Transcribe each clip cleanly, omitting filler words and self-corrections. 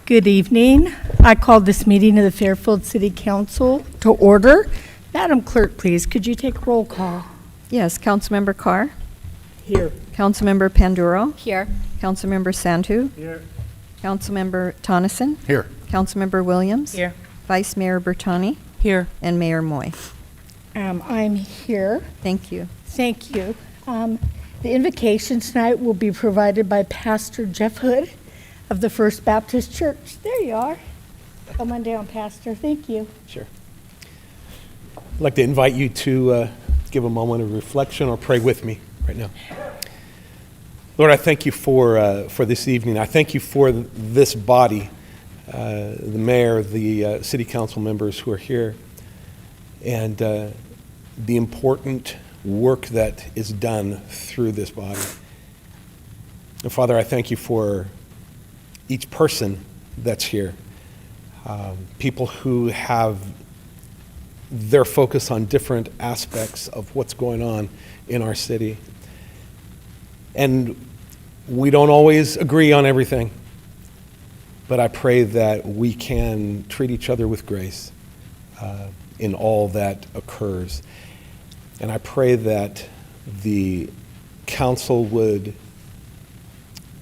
Good evening. I call this meeting of the Fairfield City Council to order. Madam Clerk, please, could you take roll call? Yes, Councilmember Carr. Here. Councilmember Panduro. Here. Councilmember Santu. Here. Councilmember Tonneson. Here. Councilmember Williams. Here. Vice Mayor Bertani. Here. And Mayor Moy. I'm here. Thank you. Thank you. The invocation tonight will be provided by Pastor Jeff Hood of the First Baptist Church. There you are. Come on down, Pastor. Thank you. Sure. I'd like to invite you to give a moment of reflection or pray with me right now. Lord, I thank you for this evening. I thank you for this body, the mayor, the city council members who are here, and the important work that is done through this body. And Father, I thank you for each person that's here, people who have their focus on different aspects of what's going on in our city. And we don't always agree on everything, but I pray that we can treat each other with grace in all that occurs. And I pray that the council would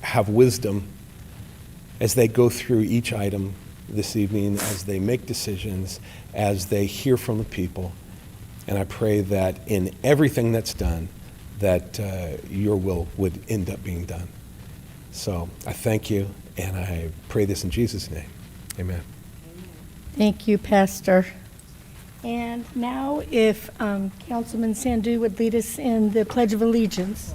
have wisdom as they go through each item this evening, as they make decisions, as they hear from the people. And I pray that in everything that's done, that your will would end up being done. So I thank you, and I pray this in Jesus' name. Amen. Thank you, Pastor. And now if Councilman Sandu would lead us in the Pledge of Allegiance.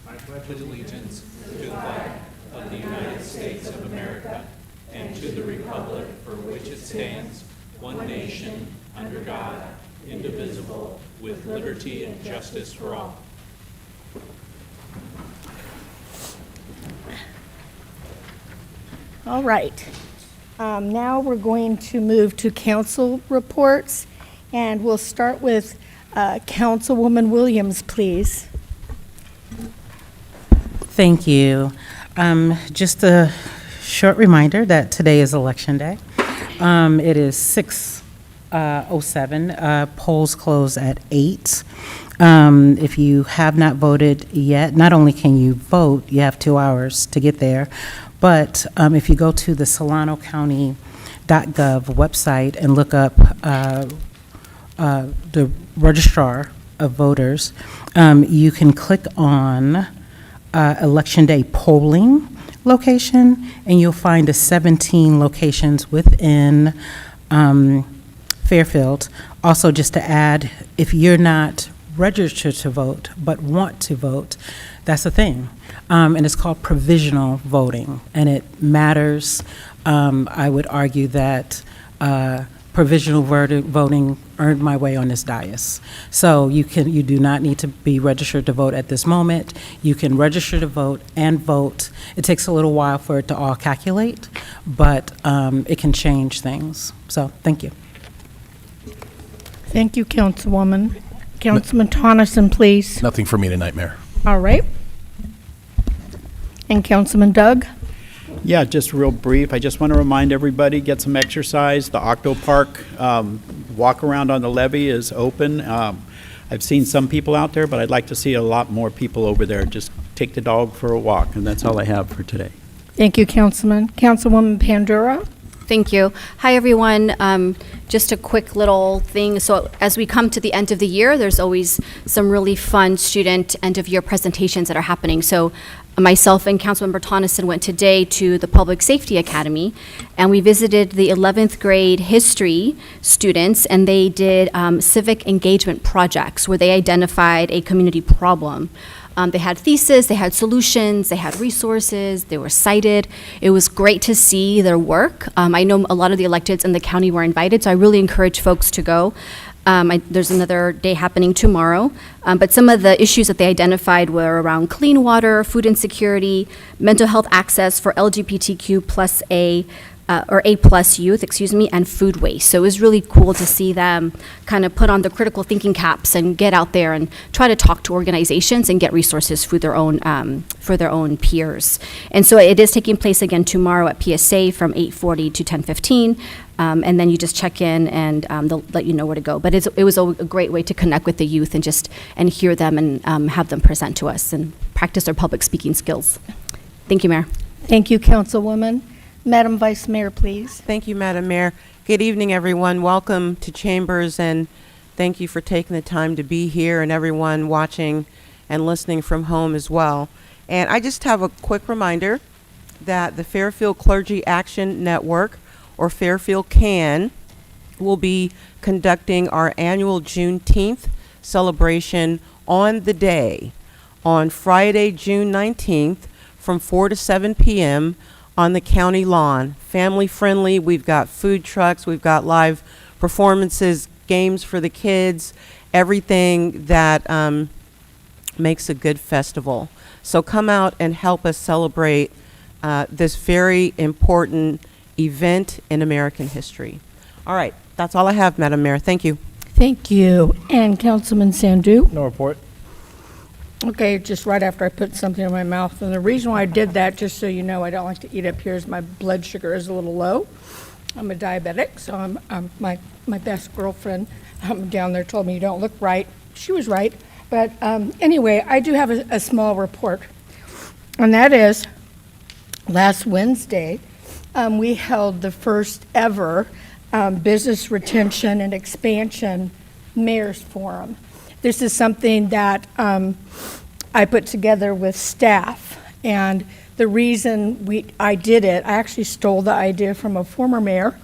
I pledge allegiance to the flag of the United States of America and to the republic for which it stands, one nation, under God, indivisible, with liberty and justice for all. All right. Now we're going to move to council reports, and we'll start with Councilwoman Williams, please. Thank you. Just a short reminder that today is Election Day. It is 6:07. Polls close at 8. If you have not voted yet, not only can you vote, you have 2 hours to get there, but if you go to the SolanoCounty.gov website and look up the registrar of voters, you can click on Election Day polling location, and you'll find the 17 locations within Fairfield. Also, just to add, if you're not registered to vote but want to vote, that's a thing. And it's called provisional voting, and it matters. I would argue that provisional voting earned my way on this dais. So you do not need to be registered to vote at this moment. You can register to vote and vote. It takes a little while for it to all calculate, but it can change things. So thank you. Thank you, Councilwoman. Councilman Tonneson, please. Nothing for me tonight, Mayor. All right. And Councilman Doug? Yeah, just real brief. I just want to remind everybody, get some exercise. The Octo Park walk around on the levee is open. I've seen some people out there, but I'd like to see a lot more people over there. Just take the dog for a walk, and that's all I have for today. Thank you, Councilman. Councilwoman Pandura? Thank you. Hi, everyone. Just a quick little thing. So as we come to the end of the year, there's always some really fun student end-of-year presentations that are happening. So myself and Councilmember Tonneson went today to the Public Safety Academy, and we visited the 11th grade history students, and they did civic engagement projects where they identified a community problem. They had thesis, they had solutions, they had resources, they were cited. It was great to see their work. I know a lot of the electeds in the county were invited, so I really encourage folks to go. There's another day happening tomorrow, but some of the issues that they identified were around clean water, food insecurity, mental health access for LGBTQ plus A or A+ youth, and food waste. So it was really cool to see them kind of put on the critical thinking caps and get out there and try to talk to organizations and get resources for their own peers. And so it is taking place again tomorrow at PSA from 8:40 to 10:15. And then you just check in and they'll let you know where to go. But it was a great way to connect with the youth and hear them and have them present to us and practice their public speaking skills. Thank you, Mayor. Thank you, Councilwoman. Madam Vice Mayor, please. Thank you, Madam Mayor. Good evening, everyone. Welcome to Chambers, and thank you for taking the time to be here, and everyone watching and listening from home as well. And I just have a quick reminder that the Fairfield Clergy Action Network, or Fairfield CAN, will be conducting our annual Juneteenth celebration on the day, on Friday, June 19th, from 4 to 7 p.m., on the county lawn. Family friendly. We've got food trucks, we've got live performances, games for the kids, everything that makes a good festival. So come out and help us celebrate this very important event in American history. All right, that's all I have, Madam Mayor. Thank you. Thank you. And Councilman Sandu? No report. Okay, just right after I put something in my mouth. And the reason why I did that, just so you know, I don't like to eat up here, is my blood sugar is a little low. I'm a diabetic, so my best girlfriend down there told me you don't look right. She was right. But anyway, I do have a small report. And that is, last Wednesday, we held the first ever Business Retention and Expansion Mayor's Forum. This is something that I put together with staff, and the reason I did it, I actually stole the idea from a former mayor,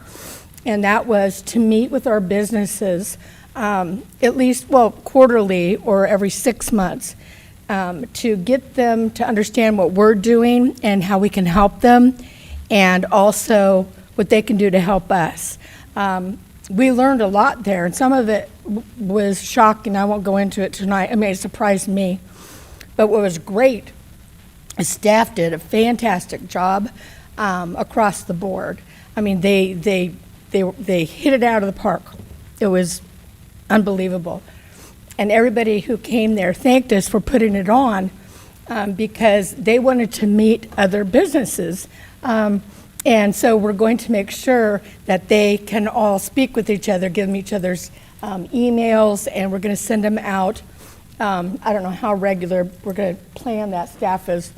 and that was to meet with our businesses at least, quarterly or every 6 months, to get them to understand what we're doing and how we can help them, and also what they can do to help us. We learned a lot there, and some of it was shocking. I won't go into it tonight. I mean, it surprised me. But what was great is staff did a fantastic job across the board. I mean, they hit it out of the park. It was unbelievable. And everybody who came there thanked us for putting it on because they wanted to meet other businesses. And so we're going to make sure that they can all speak with each other, give them each other's emails, and we're going to send them out. I don't know how regular we're going to plan that. Staff is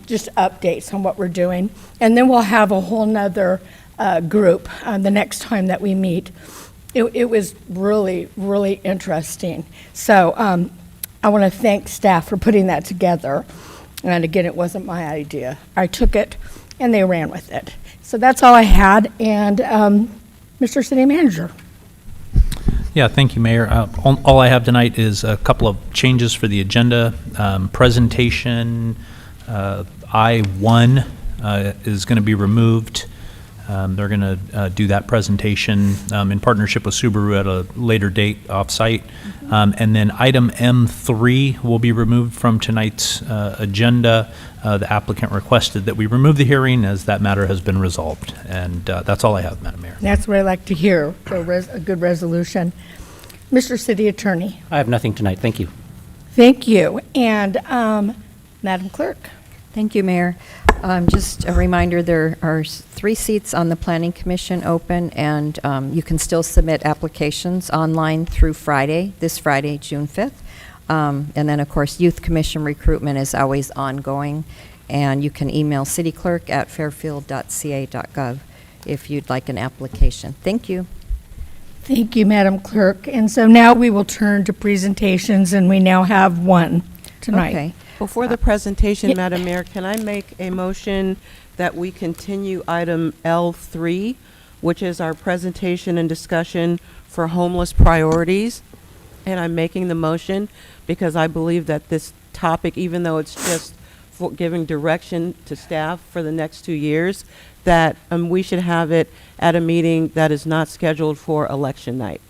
just updates on what we're doing. And then we'll have a whole nother group the next time that we meet. It was really, really interesting. So I want to thank staff for putting that together. And again, it wasn't my idea. I took it and they ran with it. So that's all I had. And Mr. City Manager. Yeah, thank you, Mayor. All I have tonight is a couple of changes for the agenda. Presentation I-1 is going to be removed. They're going to do that presentation in partnership with Subaru at a later date off-site. And then item M3 will be removed from tonight's agenda. The applicant requested that we remove the hearing as that matter has been resolved. And that's all I have, Madam Mayor. That's what I like to hear, a good resolution. Mr. City Attorney. I have nothing tonight. Thank you. Thank you. And Madam Clerk. Thank you, Mayor. Just a reminder, there are 3 seats on the Planning Commission open, and you can still submit applications online through Friday, this Friday, June 5th. And then, of course, Youth Commission recruitment is always ongoing, and you can email cityclerk@fairfield.ca.gov if you'd like an application. Thank you. Thank you, Madam Clerk. And so now we will turn to presentations, and we now have one tonight. Okay. Before the presentation, Yeah. Madam Mayor, can I make a motion that we continue item L3, which is our presentation and discussion for homeless priorities? And I'm making the motion because I believe that this topic, even though it's just for giving direction to staff for the next 2 years, that we should have it at a meeting that is not scheduled for election night.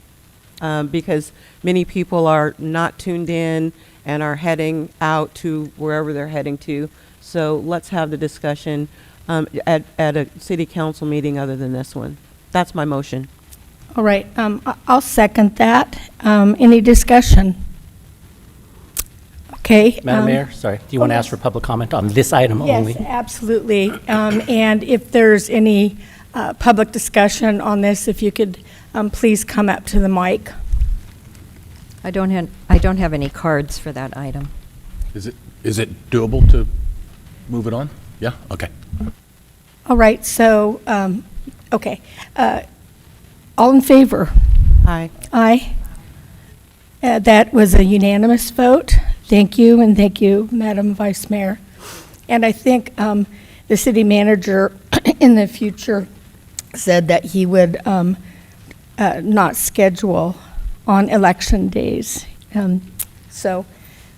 Because many people are not tuned in and are heading out to wherever they're heading to. So let's have the discussion at a city council meeting other than this one. That's my motion. All right, I'll second that. Any discussion? Okay. Madam Mayor, sorry, do you want to ask for public comment on this item only? Yes, absolutely. And if there's any public discussion on this, if you could please come up to the mic. I don't have any cards for that item. Is it doable to move it on? Yeah, okay. All right, so, okay. All in favor? Aye. Aye. That was a unanimous vote. Thank you, and thank you, Madam Vice Mayor. And I think the city manager in the future said that he would not schedule on election days.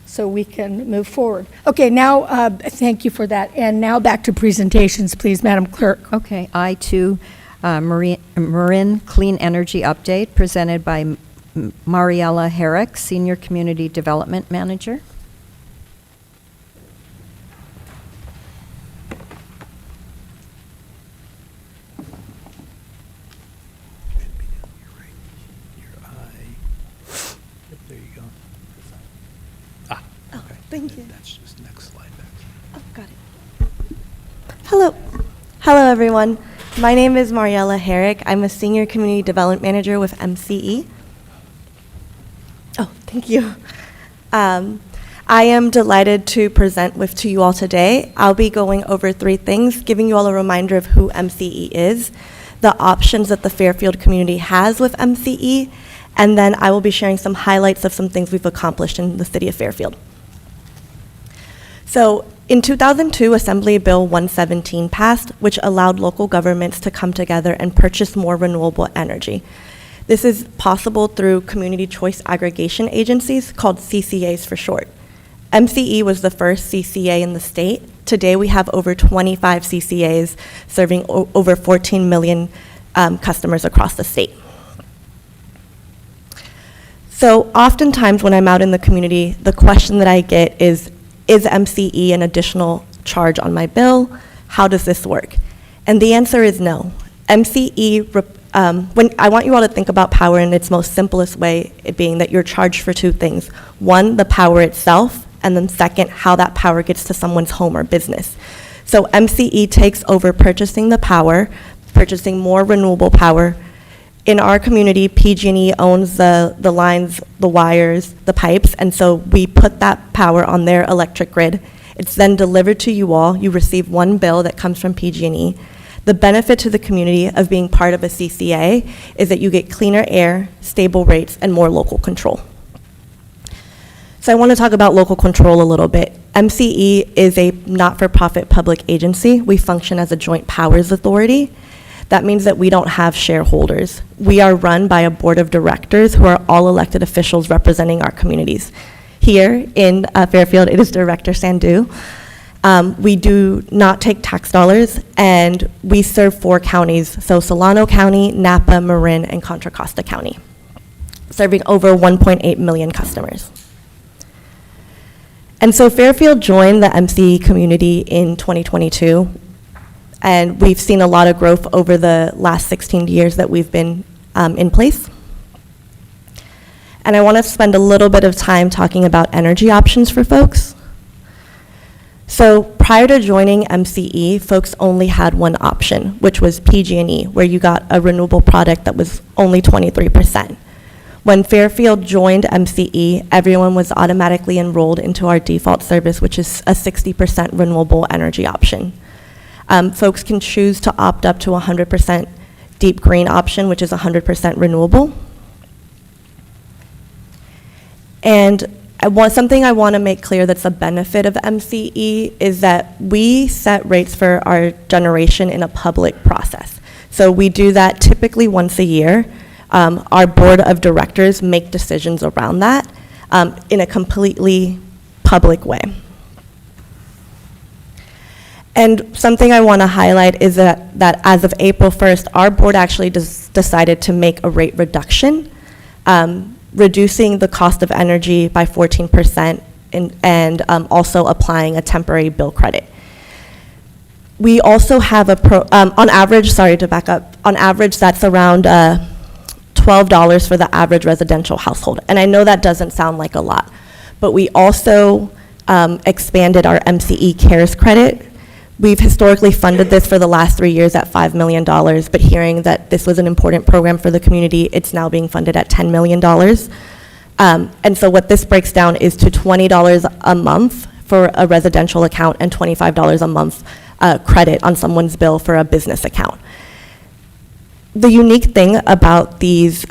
So we can move forward. Okay, now, thank you for that. And now back to presentations, please, Madam Clerk. Okay, I-2, Marin Clean Energy Update, presented by Mariella Herrick, Senior Community Development Manager. There you go. Okay. Thank you. That's just next slide back. Oh, got it. Hello. Hello, everyone. My name is Mariella Herrick. I'm a Senior Community Development Manager with MCE. Oh, thank you. I am delighted to present to you all today. I'll be going over 3 things, giving you all a reminder of who MCE is, the options that the Fairfield community has with MCE, and then I will be sharing some highlights of some things we've accomplished in the city of Fairfield. So in 2002, Assembly Bill 117 passed, which allowed local governments to come together and purchase more renewable energy. This is possible through community choice aggregation agencies, called CCAs for short. MCE was the first CCA in the state. Today we have over 25 CCAs serving over 14 million customers across the state. So oftentimes when I'm out in the community, the question that I get is MCE an additional charge on my bill? How does this work? And the answer is no. MCE, when I want you all to think about power in its most simplest way, it being that you're charged for 2 things. 1, the power itself, and then 2nd, how that power gets to someone's home or business. So MCE takes over purchasing the power, purchasing more renewable power. In our community, PG&E owns the lines, the wires, the pipes, and so we put that power on their electric grid. It's then delivered to you all. You receive 1 bill that comes from PG&E. The benefit to the community of being part of a CCA is that you get cleaner air, stable rates, and more local control. So I want to talk about local control a little bit. MCE is a not-for-profit public agency. We function as a joint powers authority. That means that we don't have shareholders. We are run by a board of directors who are all elected officials representing our communities. Here in Fairfield, it is Director Sandhu. We do not take tax dollars, and we serve 4 counties, so Solano County, Napa, Marin, and Contra Costa County, serving over 1.8 million customers. And so Fairfield joined the MCE community in 2022, and we've seen a lot of growth over the last 16 years that we've been in place. And I want to spend a little bit of time talking about energy options for folks. So prior to joining MCE, folks only had 1 option, which was PG&E, where you got a renewable product that was only 23%. When Fairfield joined MCE, everyone was automatically enrolled into our default service, which is a 60% renewable energy option. Folks can choose to opt up to 100% deep green option, which is 100% renewable. And something I want to make clear that's a benefit of MCE is that we set rates for our generation in a public process. So we do that typically once a year. Our board of directors make decisions around that in a completely public way. And something I want to highlight is that as of April 1st, our board actually decided to make a rate reduction, reducing the cost of energy by 14% and also applying a temporary bill credit. we also have on average, sorry to back up, on average that's around $12 for the average residential household. And I know that doesn't sound like a lot, but we also expanded our MCE CARES credit. We've historically funded this for the last 3 years at $5 million, but hearing that this was an important program for the community, it's now being funded at $10 million. And so what this breaks down is to $20 a month for a residential account and $25 a month credit on someone's bill for a business account. The unique thing about these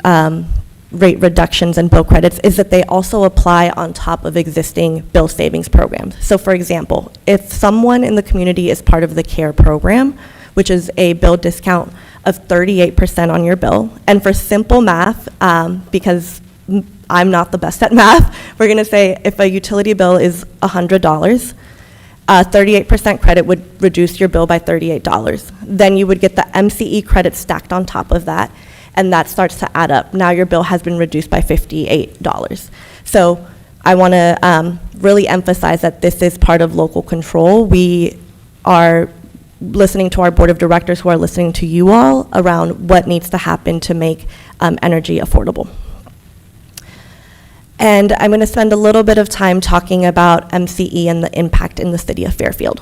rate reductions and bill credits is that they also apply on top of existing bill savings programs. So for example, if someone in the community is part of the CARE program, which is a bill discount of 38% on your bill, and for simple math, because I'm not the best at math, we're gonna say if a utility bill is $100, 38% credit would reduce your bill by $38. Then you would get the MCE credit stacked on top of that, and that starts to add up. Now your bill has been reduced by $58. So I want to really emphasize that this is part of local control. We are listening to our board of directors who are listening to you all around what needs to happen to make energy affordable. And I'm going to spend a little bit of time talking about MCE and the impact in the city of Fairfield.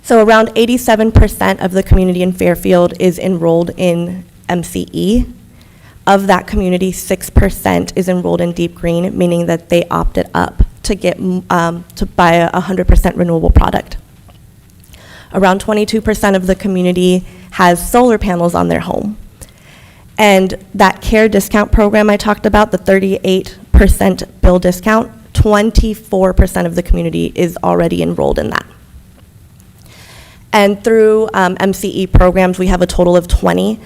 So around 87% of the community in Fairfield is enrolled in MCE. Of that community, 6% is enrolled in Deep Green, meaning that they opted up to get to buy a 100% renewable product. Around 22% of the community has solar panels on their home. And that CARE discount program I talked about, the 38% bill discount, 24% of the community is already enrolled in that. And through MCE programs, we have a total of 20.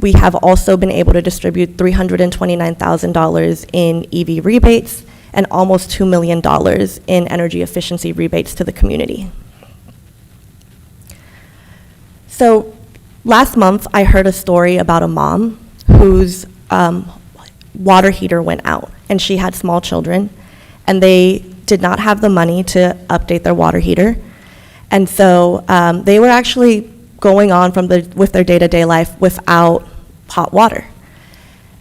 We have also been able to distribute $329,000 in EV rebates and almost $2 million in energy efficiency rebates to the community. So last month, I heard a story about a mom whose water heater went out, and she had small children, and they did not have the money to update their water heater. And so they were actually going on with their day-to-day life without hot water.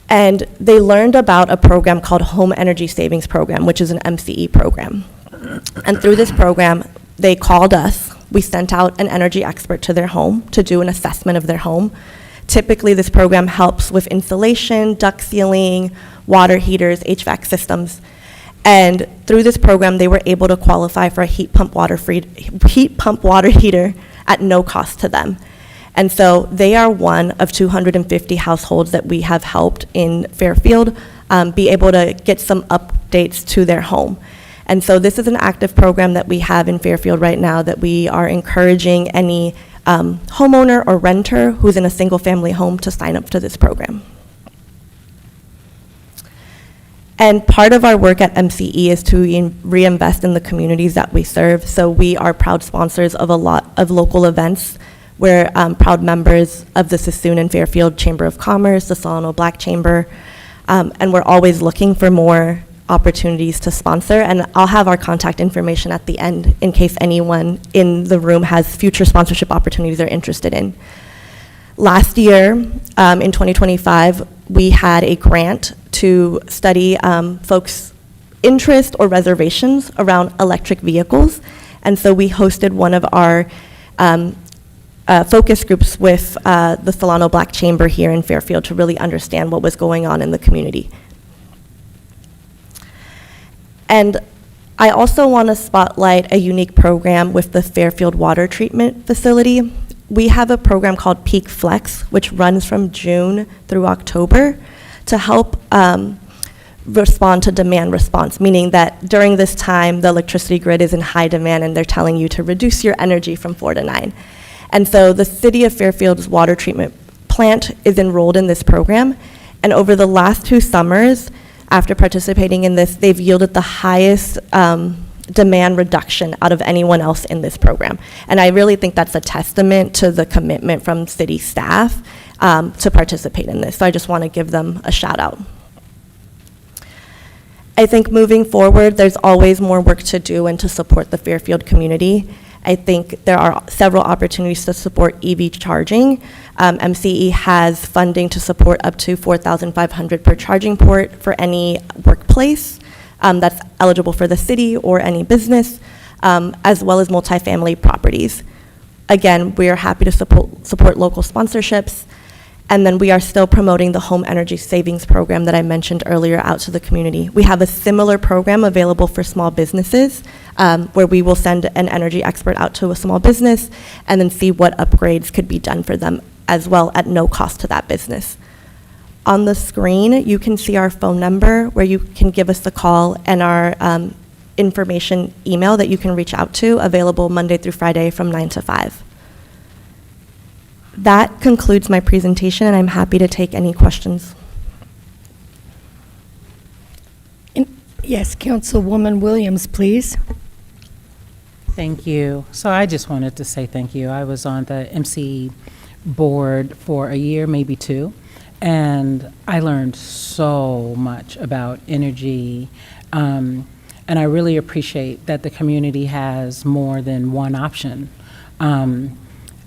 And they learned about a program called Home Energy Savings Program, which is an MCE program. And through this program, they called us. We sent out an energy expert to their home to do an assessment of their home. Typically, this program helps with insulation, duct sealing, water heaters, HVAC systems. And through this program, they were able to qualify for a heat pump water heater at no cost to them. And so they are one of 250 households that we have helped in Fairfield be able to get some updates to their home. And so this is an active program that we have in Fairfield right now that we are encouraging any homeowner or renter who's in a single-family home to sign up to this program. And part of our work at MCE is to reinvest in the communities that we serve. So we are proud sponsors of a lot of local events. We're proud members of the Sassoon and Fairfield Chamber of Commerce, the Solano Black Chamber, and we're always looking for more opportunities to sponsor. And I'll have our contact information at the end in case anyone in the room has future sponsorship opportunities they're interested in. Last year, in 2025, we had a grant to study folks' interest or reservations around electric vehicles. And so we hosted one of our focus groups with the Solano Black Chamber here in Fairfield to really understand what was going on in the community. And I also want to spotlight a unique program with the Fairfield Water Treatment Facility. We have a program called Peak Flex, which runs from June through October to help respond to demand response, meaning that during this time, the electricity grid is in high demand and they're telling you to reduce your energy from 4 to 9. And so the City of Fairfield's water treatment plant is enrolled in this program. And over the last 2 summers, after participating in this, they've yielded the highest demand reduction out of anyone else in this program. And I really think that's a testament to the commitment from city staff to participate in this. So I just want to give them a shout out. I think moving forward, there's always more work to do and to support the Fairfield community. I think there are several opportunities to support EV charging. MCE has funding to support up to $4,500 per charging port for any workplace that's eligible for the city or any business, as well as multifamily properties. Again, we are happy to support local sponsorships. And then we are still promoting the home energy savings program that I mentioned earlier out to the community. We have a similar program available for small businesses where we will send an energy expert out to a small business and then see what upgrades could be done for them as well at no cost to that business. On the screen, you can see our phone number where you can give us a call, and our information email that you can reach out to, available Monday through Friday from 9 to 5. That concludes my presentation, and I'm happy to take any questions. Yes, Councilwoman Williams, please. Thank you. So I just wanted to say thank you. I was on the MC board for a year, maybe two, and I learned so much about energy. And I really appreciate that the community has more than one option.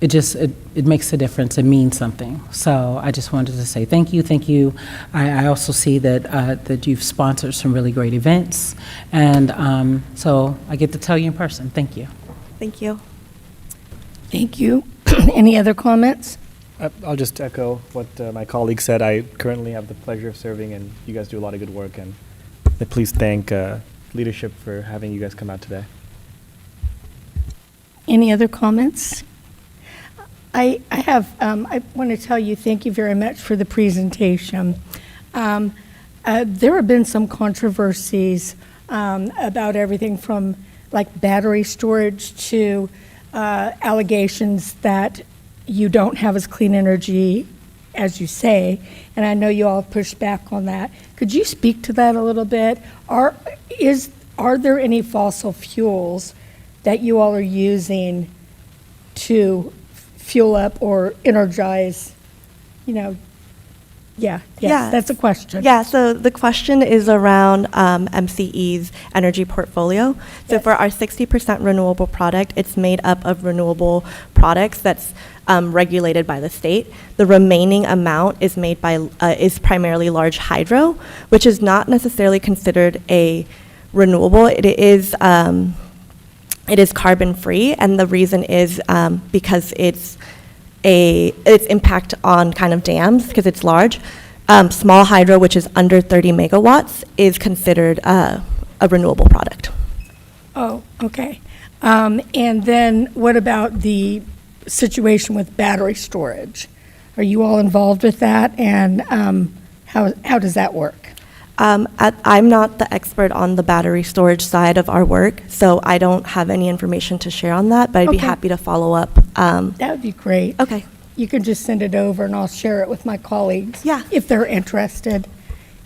It makes a difference. It means something. So I just wanted to say thank you, thank you. I also see that you've sponsored some really great events, and so I get to tell you in person. Thank you. Thank you. Thank you. Any other comments? I'll just echo what my colleague said. I currently have the pleasure of serving, and you guys do a lot of good work, and please thank leadership for having you guys come out today. Any other comments? I want to tell you thank you very much for the presentation. There have been some controversies about everything from like battery storage to allegations that you don't have as clean energy as you say, and I know you all pushed back on that. Could you speak to that a little bit? Are there any fossil fuels that you all are using to fuel up or energize, yes, that's a question. Yeah, so the question is around MCE's energy portfolio. So for our 60% renewable product, it's made up of renewable products that's regulated by the state. The remaining amount is made by is primarily large hydro, which is not necessarily considered a renewable. It is carbon free, and the reason is because its impact on kind of dams, because it's large. Small hydro, which is under 30 megawatts, is considered a renewable product. Oh, okay. And then what about the situation with battery storage? Are you all involved with that, and how does that work? I'm not the expert on the battery storage side of our work, so I don't have any information to share on that, but I'd be Okay. happy to follow up. That would be great. Okay. You can just send it over, and I'll share it with my colleagues. Yeah. If they're interested.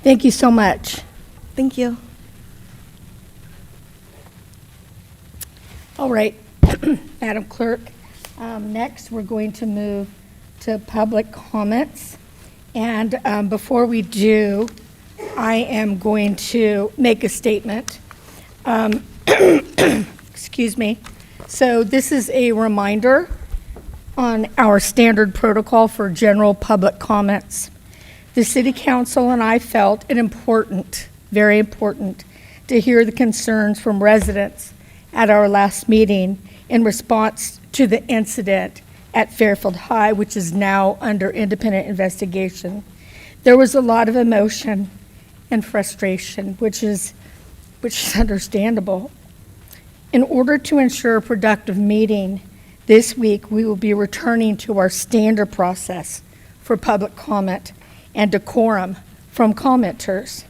Thank you so much. Thank you. All right, Madam Clerk, next we're going to move to public comments. And before we do, I am going to make a statement. Excuse me. So this is a reminder on our standard protocol for general public comments. The City Council and I felt it important, very important, to hear the concerns from residents at our last meeting in response to the incident at Fairfield High, which is now under independent investigation. There was a lot of emotion and frustration, which is understandable. In order to ensure a productive meeting this week, we will be returning to our standard process for public comment and decorum from commenters.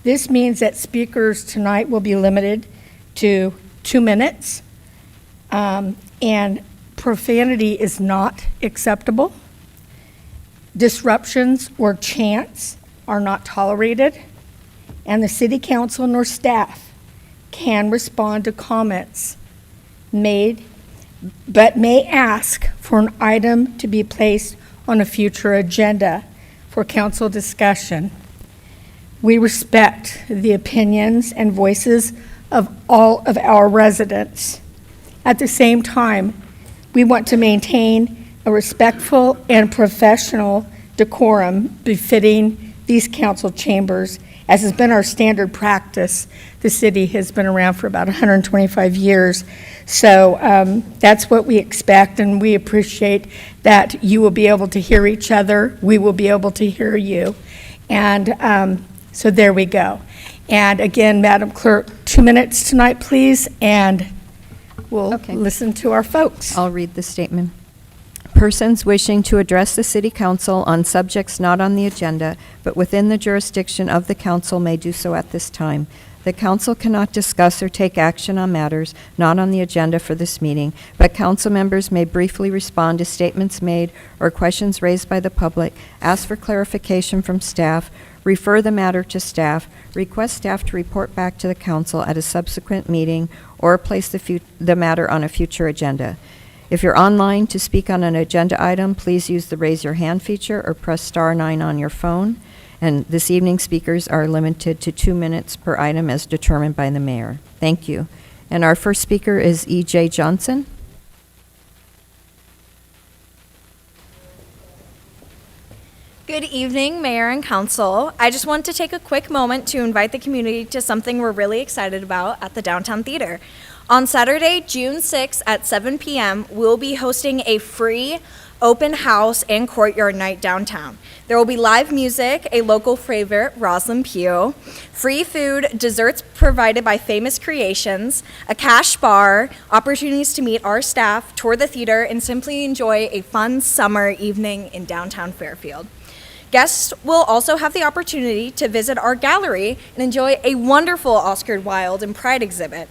This means that speakers tonight will be limited to 2 minutes, and profanity is not acceptable. Disruptions or chants are not tolerated, and the City Council nor staff can respond to comments made, but may ask for an item to be placed on a future agenda for council discussion. We respect the opinions and voices of all of our residents, At the same time, we want to maintain a respectful and professional decorum befitting these council chambers, as has been our standard practice. The city has been around for about 125 years. So that's what we expect, and we appreciate that you will be able to hear each other. We will be able to hear you. And so there we go. And again, Madam Clerk, 2 minutes tonight, please, and we'll Okay. listen to our folks. I'll read the statement. Persons wishing to address the City Council on subjects not on the agenda, but within the jurisdiction of the council may do so at this time. The council cannot discuss or take action on matters not on the agenda for this meeting, but council members may briefly respond to statements made or questions raised by the public, ask for clarification from staff, refer the matter to staff, request staff to report back to the council at a subsequent meeting, or place the matter on a future agenda. If you're online to speak on an agenda item, please use the raise your hand feature or press *9 on your phone. And this evening, speakers are limited to 2 minutes per item as determined by the mayor. Thank you. And our first speaker is E.J. Johnson. Good evening, Mayor and Council. I just want to take a quick moment to invite the community to something we're really excited about at the Downtown Theater. On Saturday, June 6th at 7 p.m., we'll be hosting a free open house and courtyard night downtown. There will be live music, a local favorite, Roslyn Pugh, free food, desserts provided by Famous Creations, a cash bar, opportunities to meet our staff, tour the theater, and simply enjoy a fun summer evening in downtown Fairfield. Guests will also have the opportunity to visit our gallery and enjoy a wonderful Oscar Wilde and Pride exhibit.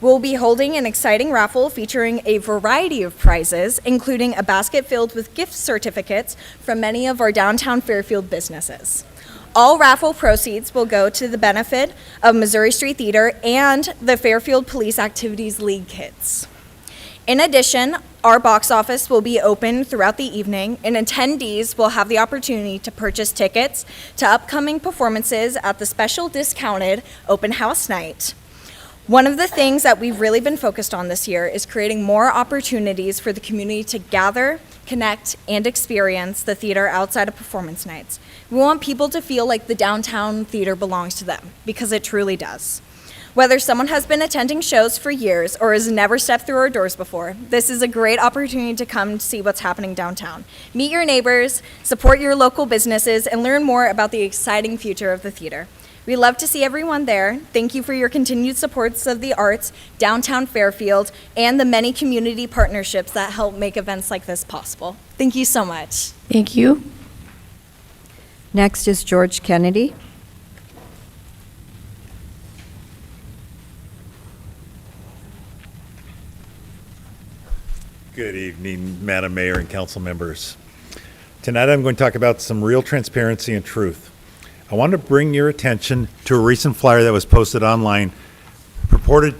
We'll be holding an exciting raffle featuring a variety of prizes, including a basket filled with gift certificates from many of our downtown Fairfield businesses. All raffle proceeds will go to the benefit of Missouri Street Theater and the Fairfield Police Activities League Kids. In addition, our box office will be open throughout the evening, and attendees will have the opportunity to purchase tickets to upcoming performances at the special discounted open house night. One of the things that we've really been focused on this year is creating more opportunities for the community to gather, connect, and experience the theater outside of performance nights. We want people to feel like the downtown theater belongs to them, because it truly does. Whether someone has been attending shows for years or has never stepped through our doors before, this is a great opportunity to come see what's happening downtown. Meet your neighbors, support your local businesses, and learn more about the exciting future of the theater. We love to see everyone there. Thank you for your continued supports of the arts, downtown Fairfield, and the many community partnerships that help make events like this possible. Thank you so much. Thank you. Next is George Kennedy. Good evening, Madam Mayor and council members. Tonight I'm going to talk about some real transparency and truth. I want to bring your attention to a recent flyer that was posted online, purported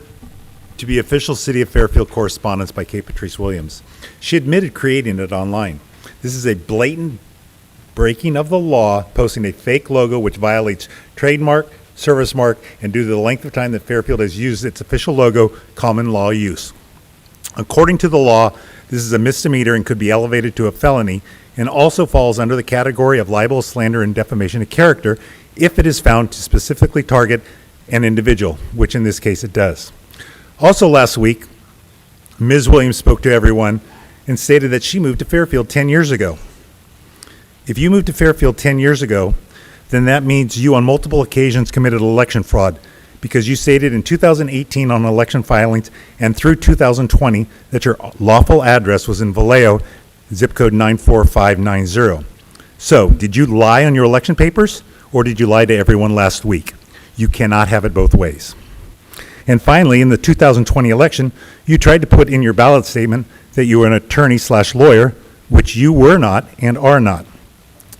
to be official City of Fairfield correspondence by Kate Patrice Williams. She admitted creating it online. This is a blatant breaking of the law, posting a fake logo which violates trademark, service mark, and due to the length of time that Fairfield has used its official logo, common law use. According to the law, this is a misdemeanor and could be elevated to a felony, and also falls under the category of libel, slander, and defamation of character if it is found to specifically target an individual, which in this case it does. Also last week, Ms. Williams spoke to everyone and stated that she moved to Fairfield 10 years ago. If you moved to Fairfield 10 years ago, then that means you on multiple occasions committed election fraud, because you stated in 2018 on election filings and through 2020 that your lawful address was in Vallejo, zip code 94590. So, did you lie on your election papers, or did you lie to everyone last week? You cannot have it both ways. And finally, in the 2020 election, you tried to put in your ballot statement that you were an attorney/lawyer, which you were not and are not.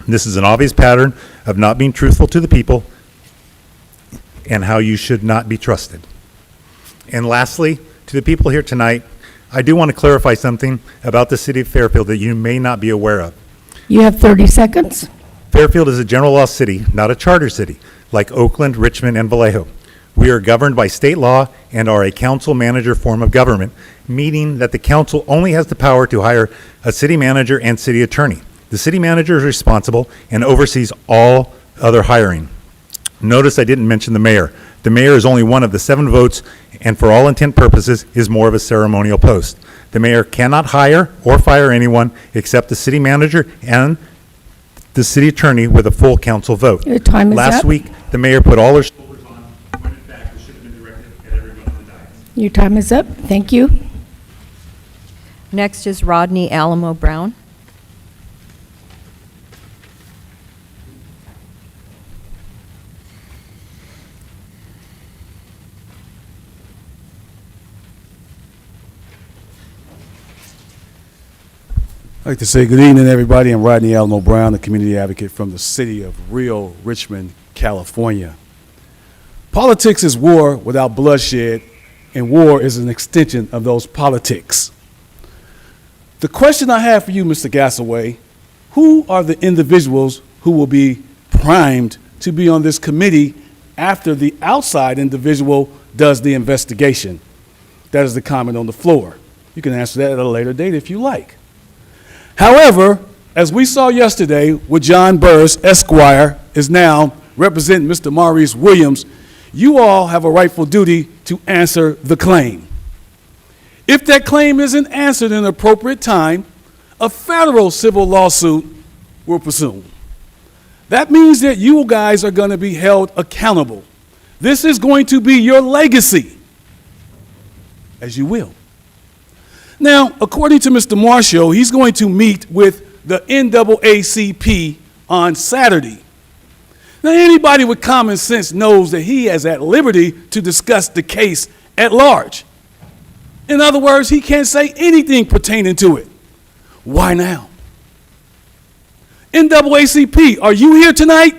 This is an obvious pattern of not being truthful to the people and how you should not be trusted. And lastly, to the people here tonight, I do want to clarify something about the City of Fairfield that you may not be aware of. You have 30 seconds. Fairfield is a general law city, not a charter city, like Oakland, Richmond, and Vallejo. We are governed by state law and are a council-manager form of government, meaning that the council only has the power to hire a city manager and city attorney. The city manager is responsible and oversees all other hiring. Notice I didn't mention the mayor. The mayor is only one of the 7 votes and for all intent purposes is more of a ceremonial post. The mayor cannot hire or fire anyone except the city manager and the city attorney with a full council vote. Your time is Last up. week, the mayor put all her shoulders on when in fact it should have been directed at everyone on the dais. Your time is up. Thank you. Next is Rodney Alamo Brown. I'd like to say good evening, everybody. I'm Rodney Alamo Brown, a community advocate from the city of Rio Richmond, California. Politics is war without bloodshed, and war is an extension of those politics. The question I have for you, Mr. Gassaway, who are the individuals who will be primed to be on this committee after the outside individual does the investigation? That is the comment on the floor. You can answer that at a later date if you like. However, as we saw yesterday with John Burris, Esquire, is now representing Mr. Maurice Williams, you all have a rightful duty to answer the claim. If that claim isn't answered in an appropriate time, a federal civil lawsuit will pursue. That means that you guys are going to be held accountable. This is going to be your legacy, as you will. Now, according to Mr. Marshall, he's going to meet with the NAACP on Saturday. Now, anybody with common sense knows that he is at liberty to discuss the case at large. In other words, he can't say anything pertaining to it. Why now? NAACP, are you here tonight?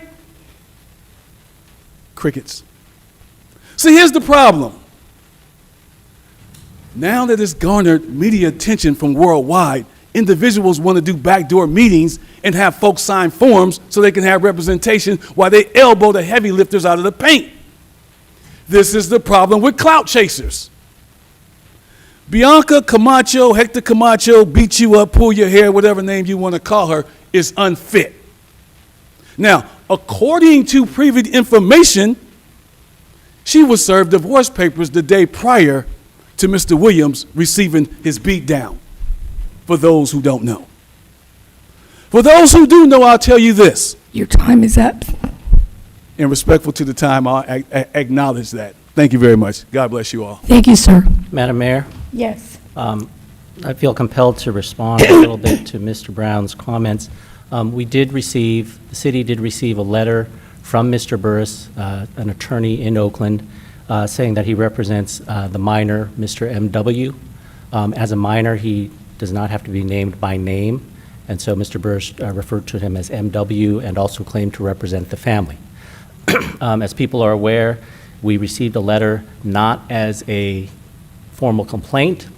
Crickets. See, here's the problem. Now that it's garnered media attention from worldwide, individuals want to do backdoor meetings and have folks sign forms so they can have representation while they elbow the heavy lifters out of the paint. This is the problem with clout chasers. Bianca Camacho, Hector Camacho, beat you up, pull your hair, whatever name you want to call her, is unfit. Now, according to previous information, she was served divorce papers the day prior to Mr. Williams receiving his beat down, for those who don't know. For those who do know, I'll tell you this. Your time is up. And respectful to the time, I'll acknowledge that. Thank you very much. God bless you all. Thank you, sir. Madam Mayor, Yes. I feel compelled to respond a little bit to Mr. Brown's comments. The city did receive a letter from Mr. Burris, an attorney in Oakland, saying that he represents the minor, Mr. M.W. As a minor, he does not have to be named by name, and so Mr. Burris referred to him as M.W. and also claimed to represent the family. As people are aware, we received a letter not as a formal complaint,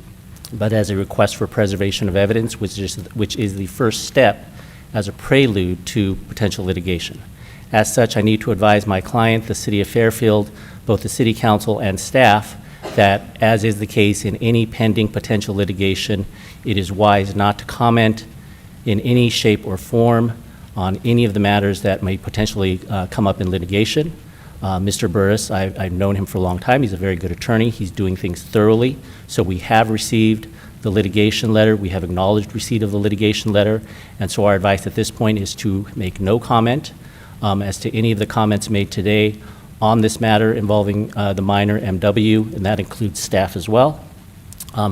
but as a request for preservation of evidence, which is the first step as a prelude to potential litigation. As such, I need to advise my client, the City of Fairfield, both the City Council and staff, that as is the case in any pending potential litigation, it is wise not to comment in any shape or form on any of the matters that may potentially come up in litigation. Mr. Burris, I've known him for a long time. He's a very good attorney. He's doing things thoroughly. So we have received the litigation letter. We have acknowledged receipt of the litigation letter. And so our advice at this point is to make no comment as to any of the comments made today on this matter involving the minor M.W., and that includes staff as well.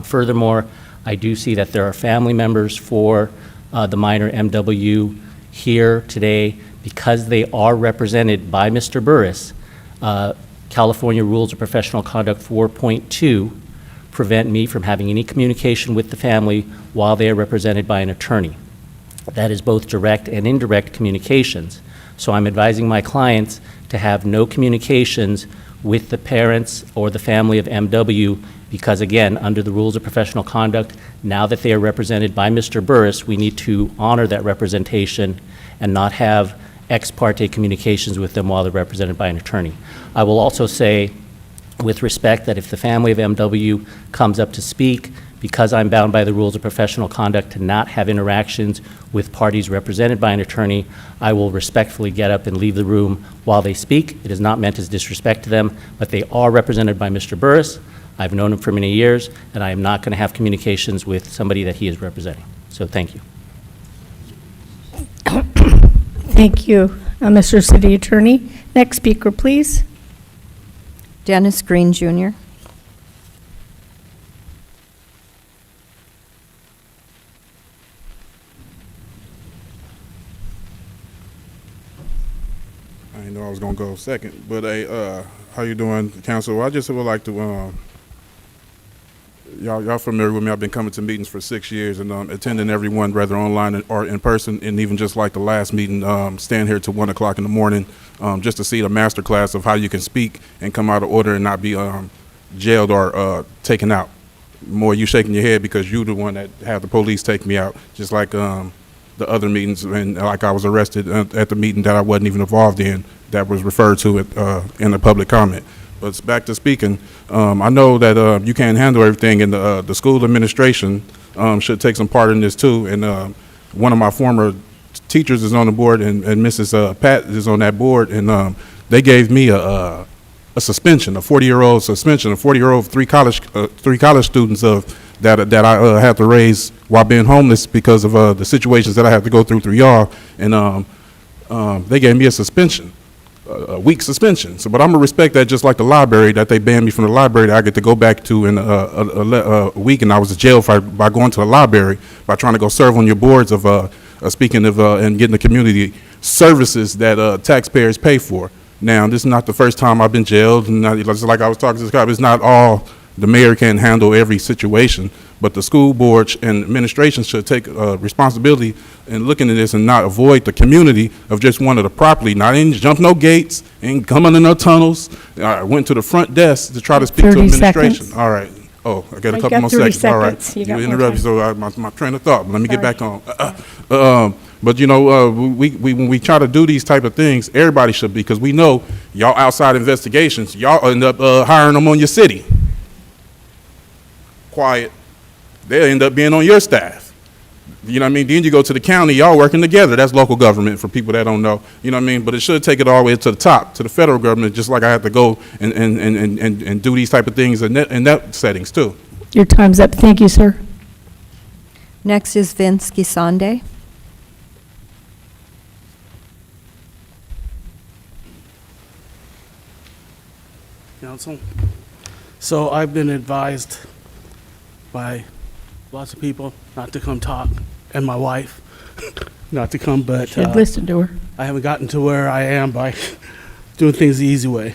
Furthermore, I do see that there are family members for the minor M.W. here today. Because they are represented by Mr. Burris, California Rules of Professional Conduct 4.2 prevent me from having any communication with the family while they are represented by an attorney. That is both direct and indirect communications. So I'm advising my clients to have no communications with the parents or the family of MW because, again, under the rules of professional conduct, now that they are represented by Mr. Burris, we need to honor that representation and not have ex parte communications with them while they're represented by an attorney. I will also say with respect that if the family of MW comes up to speak, because I'm bound by the rules of professional conduct to not have interactions with parties represented by an attorney, I will respectfully get up and leave the room while they speak. It is not meant as disrespect to them, but they are represented by Mr. Burris. I've known him for many years, and I am not going to have communications with somebody that he is representing. So thank you. Thank you, Mr. City Attorney. Next speaker, please. Dennis Green, Jr. I didn't know I was gonna go second, but how you doing, council? I just would like to, y'all familiar with me? I've been coming to meetings for 6 years and attending every one, whether online or in person, and even just like the last meeting, staying here till 1 o'clock in the morning, just to see the master class of how you can speak and come out of order and not be jailed or taken out. More you shaking your head because you the one that had the police take me out, just like the other meetings, and like I was arrested at the meeting that I wasn't even involved in, that was referred to in the public comment. But back to speaking, I know that you can't handle everything, and the school administration should take some part in this too. And one of my former teachers is on the board, and Mrs. Pat is on that board, and they gave me a suspension, a 40-year-old suspension, a 40-year-old three college students that I had to raise while being homeless because of the situations that I had to go through y'all, and they gave me a suspension, a week suspension. So, but I'm gonna respect that, just like the library, that they banned me from the library that I get to go back to in a week, and I was in jail by going to the library by trying to go serve on your boards of speaking of and getting the community services that taxpayers pay for. Now, this is not the first time I've been jailed, and just like I was talking to this guy, it's not all. The mayor can't handle every situation, but the school board and administration should take responsibility in looking at this and not avoid the community of just wanting to properly, not ain't jump no gates, ain't come under no tunnels. I went to the front desk to try to speak to 30 administration. seconds. All right. Oh, I got a You couple got more 30 seconds. All right. seconds. You got more interrupted, time. so my train of thought. But let me get back on. But you know, when we try to do these type of things, everybody should be, because we know y'all outside investigations, y'all end up hiring them on your city. Quiet, they'll end up being on your staff. You know what I mean? Then you go to the county, y'all working together. That's local government for people that don't know. You know what I mean? But it should take it all the way to the top, to the federal government, just like I have to go and do these type of things in that settings too. Your time's up. Thank you, sir. Next is Vince Gisande. Council. So I've been advised by lots of people not to come talk, and my wife not to come, but Should listen to her. I haven't gotten to where I am by doing things the easy way.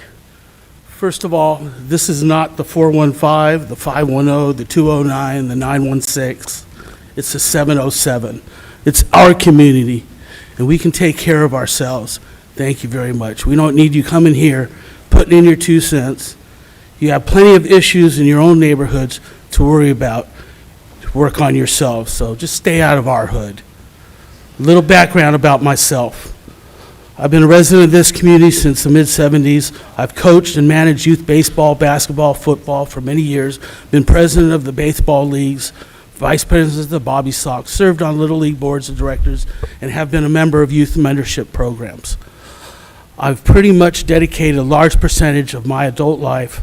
First of all, this is not the 415, the 510, the 209, the 916. It's the 707. It's our community, and we can take care of ourselves. Thank you very much. We don't need you coming here, putting in your 2 cents. You have plenty of issues in your own neighborhoods to worry about, to work on yourselves, so just stay out of our hood. A little background about myself. I've been a resident of this community since the mid-'70s. I've coached and managed youth baseball, basketball, football for many years, been president of the baseball leagues, vice president of the Bobby Sox, served on Little League boards of directors, and have been a member of youth mentorship programs. I've pretty much dedicated a large percentage of my adult life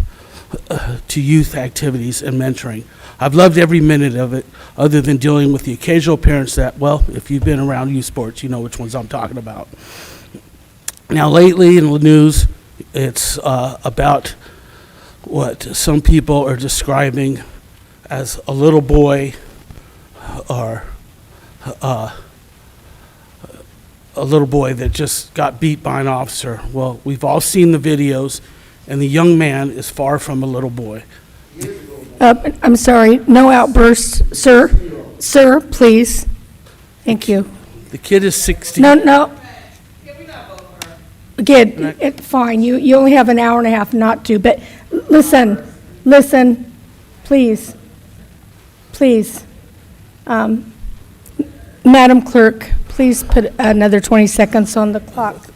to youth activities and mentoring. I've loved every minute of it, other than dealing with the occasional parents that, well, if you've been around youth sports, you know which ones I'm talking about. Now, lately in the news, it's about what some people are describing as a little boy or a little boy that just got beat by an officer. Well, we've all seen the videos, and the young man is far from a little boy. I'm sorry, no outbursts, sir. Sir, please. Thank you. The kid is 16. No. Again, it's fine. You only have an hour and a half not to, but listen, please. Madam Clerk, please put another 20 seconds on the clock.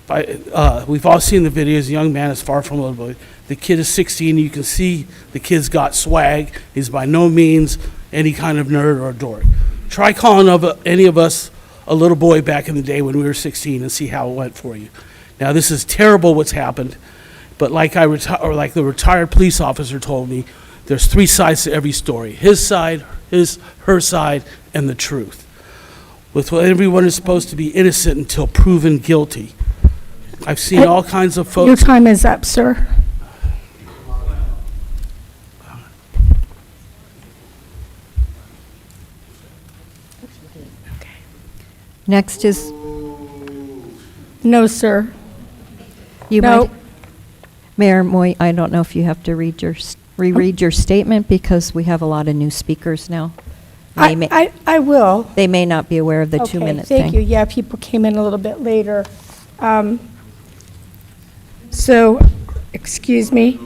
We've all seen the videos. A young man is far from a little boy. The kid is 16. You can see the kid's got swag. He's by no means any kind of nerd or dork. Try calling any of us a little boy back in the day when we were 16 and see how it went for you. Now, this is terrible what's happened, but like the retired police officer told me, there's three sides to every story: his side, her side, and the truth. With what everyone is supposed to be innocent until proven guilty. I've seen all kinds of folks. Your time is up, sir. Next is, No, sir. you No. might, Mayor Moy, I don't know if you have to reread your statement because we have a lot of new speakers now. I will. They may not be aware of the 2-minute thing. Thank you. Yeah, people came in a little bit later. So, excuse me.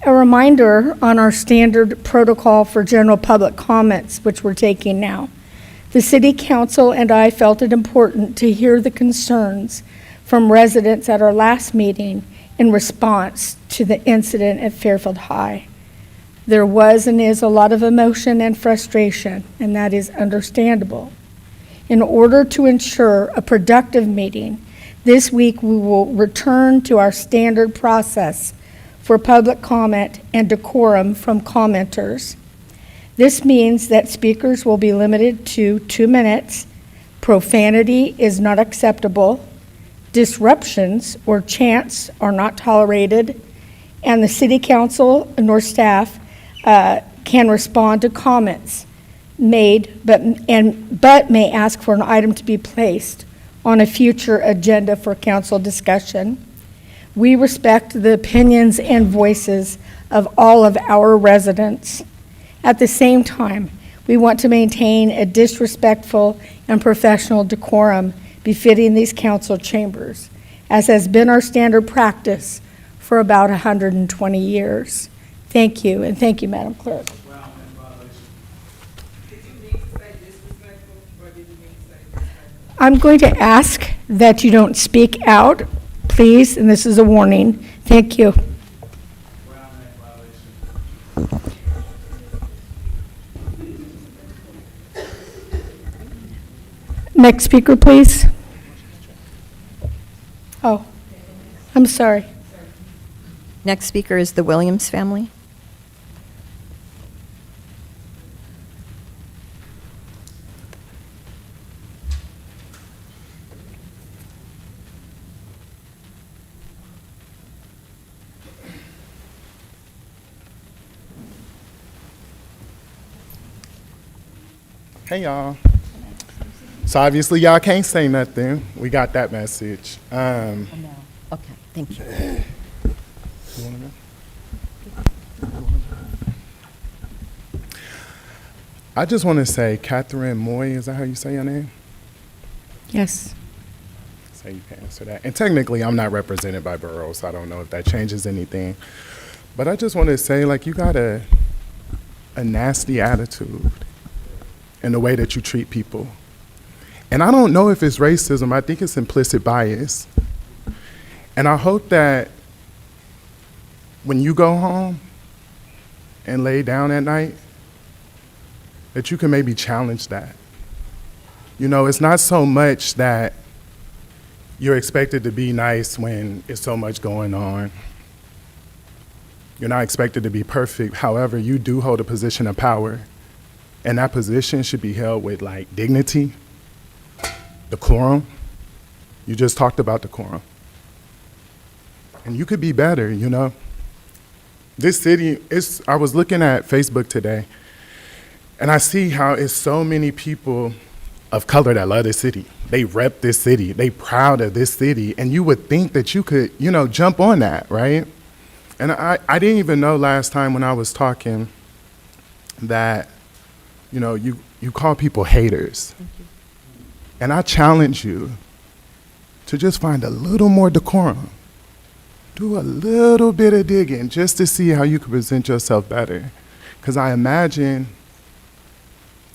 A reminder on our standard protocol for general public comments, which we're taking now. The City Council and I felt it important to hear the concerns from residents at our last meeting in response to the incident at Fairfield High. There was and is a lot of emotion and frustration, and that is understandable. In order to ensure a productive meeting, this week we will return to our standard process for public comment and decorum from commenters. This means that speakers will be limited to 2 minutes, profanity is not acceptable, disruptions or chants are not tolerated, and the City Council nor staff can respond to comments made, but may ask for an item to be placed on a future agenda for council discussion. We respect the opinions and voices of all of our residents. At the same time, we want to maintain a disrespectful and professional decorum befitting these council chambers, as has been our standard practice for about 120 years. Thank you, and thank you, Madam Clerk. I'm going to ask that you don't speak out, please, and this is a warning. Thank you. Next speaker, please. Oh, I'm sorry. Next speaker is the Williams family. Hey, y'all. So obviously y'all can't say nothing. We got that message. Okay, thank you. I just want to say, Catherine Moy, is that how you say your name? Yes. So you can answer that. And technically, I'm not represented by Borough, so I don't know if that changes anything. But I just want to say, like, you got a nasty attitude in the way that you treat people. And I don't know if it's racism. I think it's implicit bias. And I hope that when you go home and lay down at night, that you can maybe challenge that. You know, it's not so much that you're expected to be nice when there's so much going on. You're not expected to be perfect. However, you do hold a position of power. And that position should be held with, like, dignity, decorum. You just talked about decorum. And you could be better, you know? This city, I was looking at Facebook today, and I see how it's so many people of color that love this city. They rep this city. They proud of this city. And you would think that you could, you know, jump on that, right? And I didn't even know last time when I was talking that, you know, you call people haters. And I challenge you to just find a little more decorum. Do a little bit of digging just to see how you can present yourself better. Because I imagine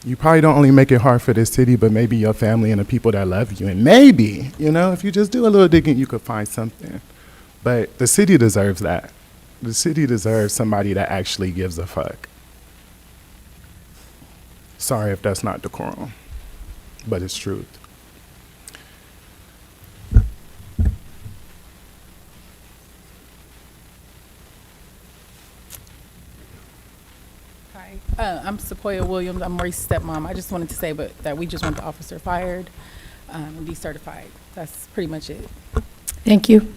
You probably don't only make it hard for this city, but maybe your family and the people that love you. And maybe, you know, if you just do a little digging, you could find something. But the city deserves that. The city deserves somebody that actually gives a fuck. Sorry if that's not decorum, but it's truth. Hi, I'm Sequoia Williams. I'm Maurice's stepmom. I just wanted to say that we just want the officer fired and decertified. That's pretty much it. Thank you.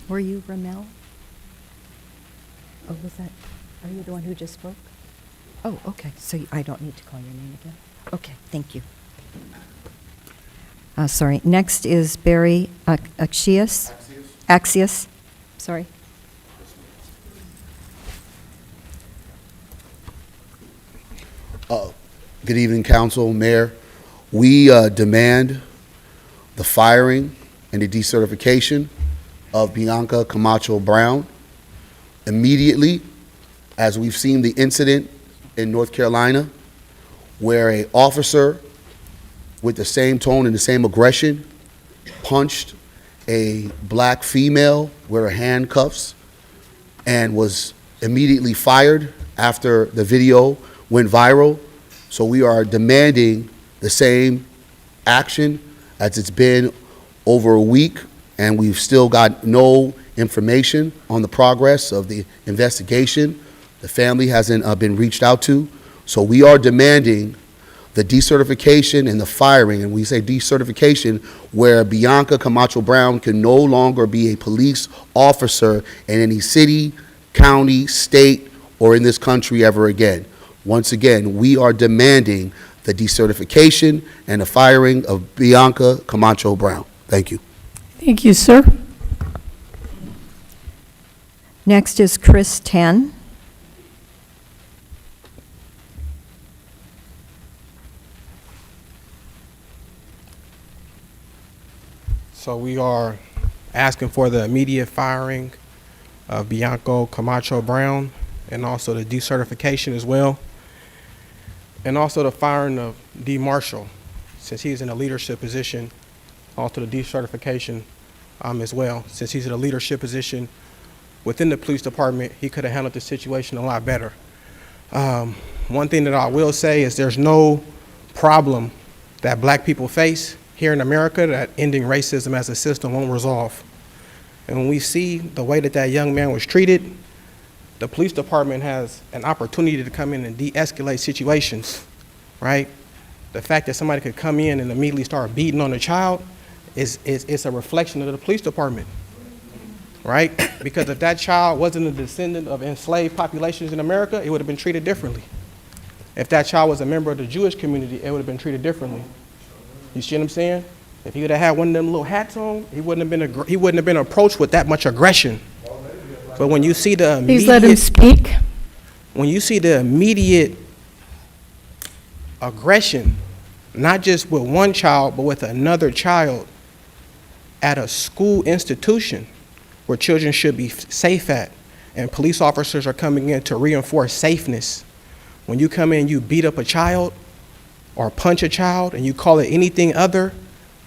Were you Ramel? Oh, was that, are you the one who just spoke? Oh, okay, so I don't need to call your name again? Okay, thank you. Sorry, next is Barry Axios. Axios, sorry. Good evening, Council, Mayor. We demand the firing and the decertification of Bianca Camacho Brown immediately, as we've seen the incident in North Carolina where an officer with the same tone and the same aggression punched a black female with her handcuffs and was immediately fired after the video went viral. So we are demanding the same action as it's been over a week, and we've still got no information on the progress of the investigation. The family hasn't been reached out to. So we are demanding the decertification and the firing, and we say decertification where Bianca Camacho Brown can no longer be a police officer in any city, county, state, or in this country ever again. Once again, we are demanding the decertification and the firing of Bianca Camacho Brown. Thank you. Thank you, sir. Next is Chris Tan. So we are asking for the immediate firing of Bianca Camacho Brown and also the decertification as well. And also the firing of D. Marshall, since he's in a leadership position, also the decertification as well. Since he's in a leadership position within the police department, he could have handled the situation a lot better. One thing that I will say is there's no problem that black people face here in America that ending racism as a system won't resolve. And when we see the way that that young man was treated, the police department has an opportunity to come in and de-escalate situations, right? The fact that somebody could come in and immediately start beating on a child is a reflection of the police department, right? Because if that child wasn't a descendant of enslaved populations in America, it would have been treated differently. If that child was a member of the Jewish community, it would have been treated differently. You see what I'm saying? If he would have had one of them little hats on, he wouldn't have been approached with that much aggression. But when you see the immediate, Please let him speak. When you see the immediate aggression, not just with one child, but with another child at a school institution where children should be safe at, and police officers are coming in to reinforce safeness. When you come in, you beat up a child or punch a child, and you call it anything other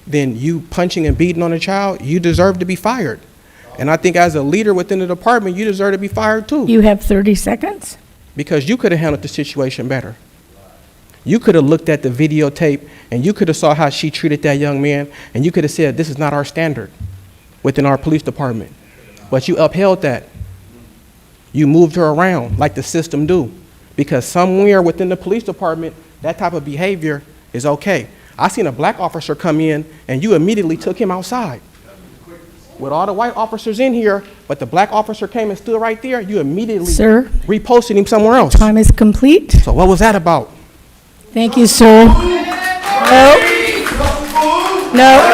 than you punching and beating on a child, you deserve to be fired. And I think as a leader within the department, you deserve to be fired too. You have 30 seconds. Because you could have handled the situation better. You could have looked at the videotape and you could have saw how she treated that young man, and you could have said, this is not our standard within our police department. But you upheld that. You moved her around like the system do. Because somewhere within the police department, that type of behavior is okay. I seen a black officer come in and you immediately took him outside. With all the white officers in here, but the black officer came and stood right there, you immediately reposted him somewhere else. Time is complete. So what was that about? Thank you, sir. No.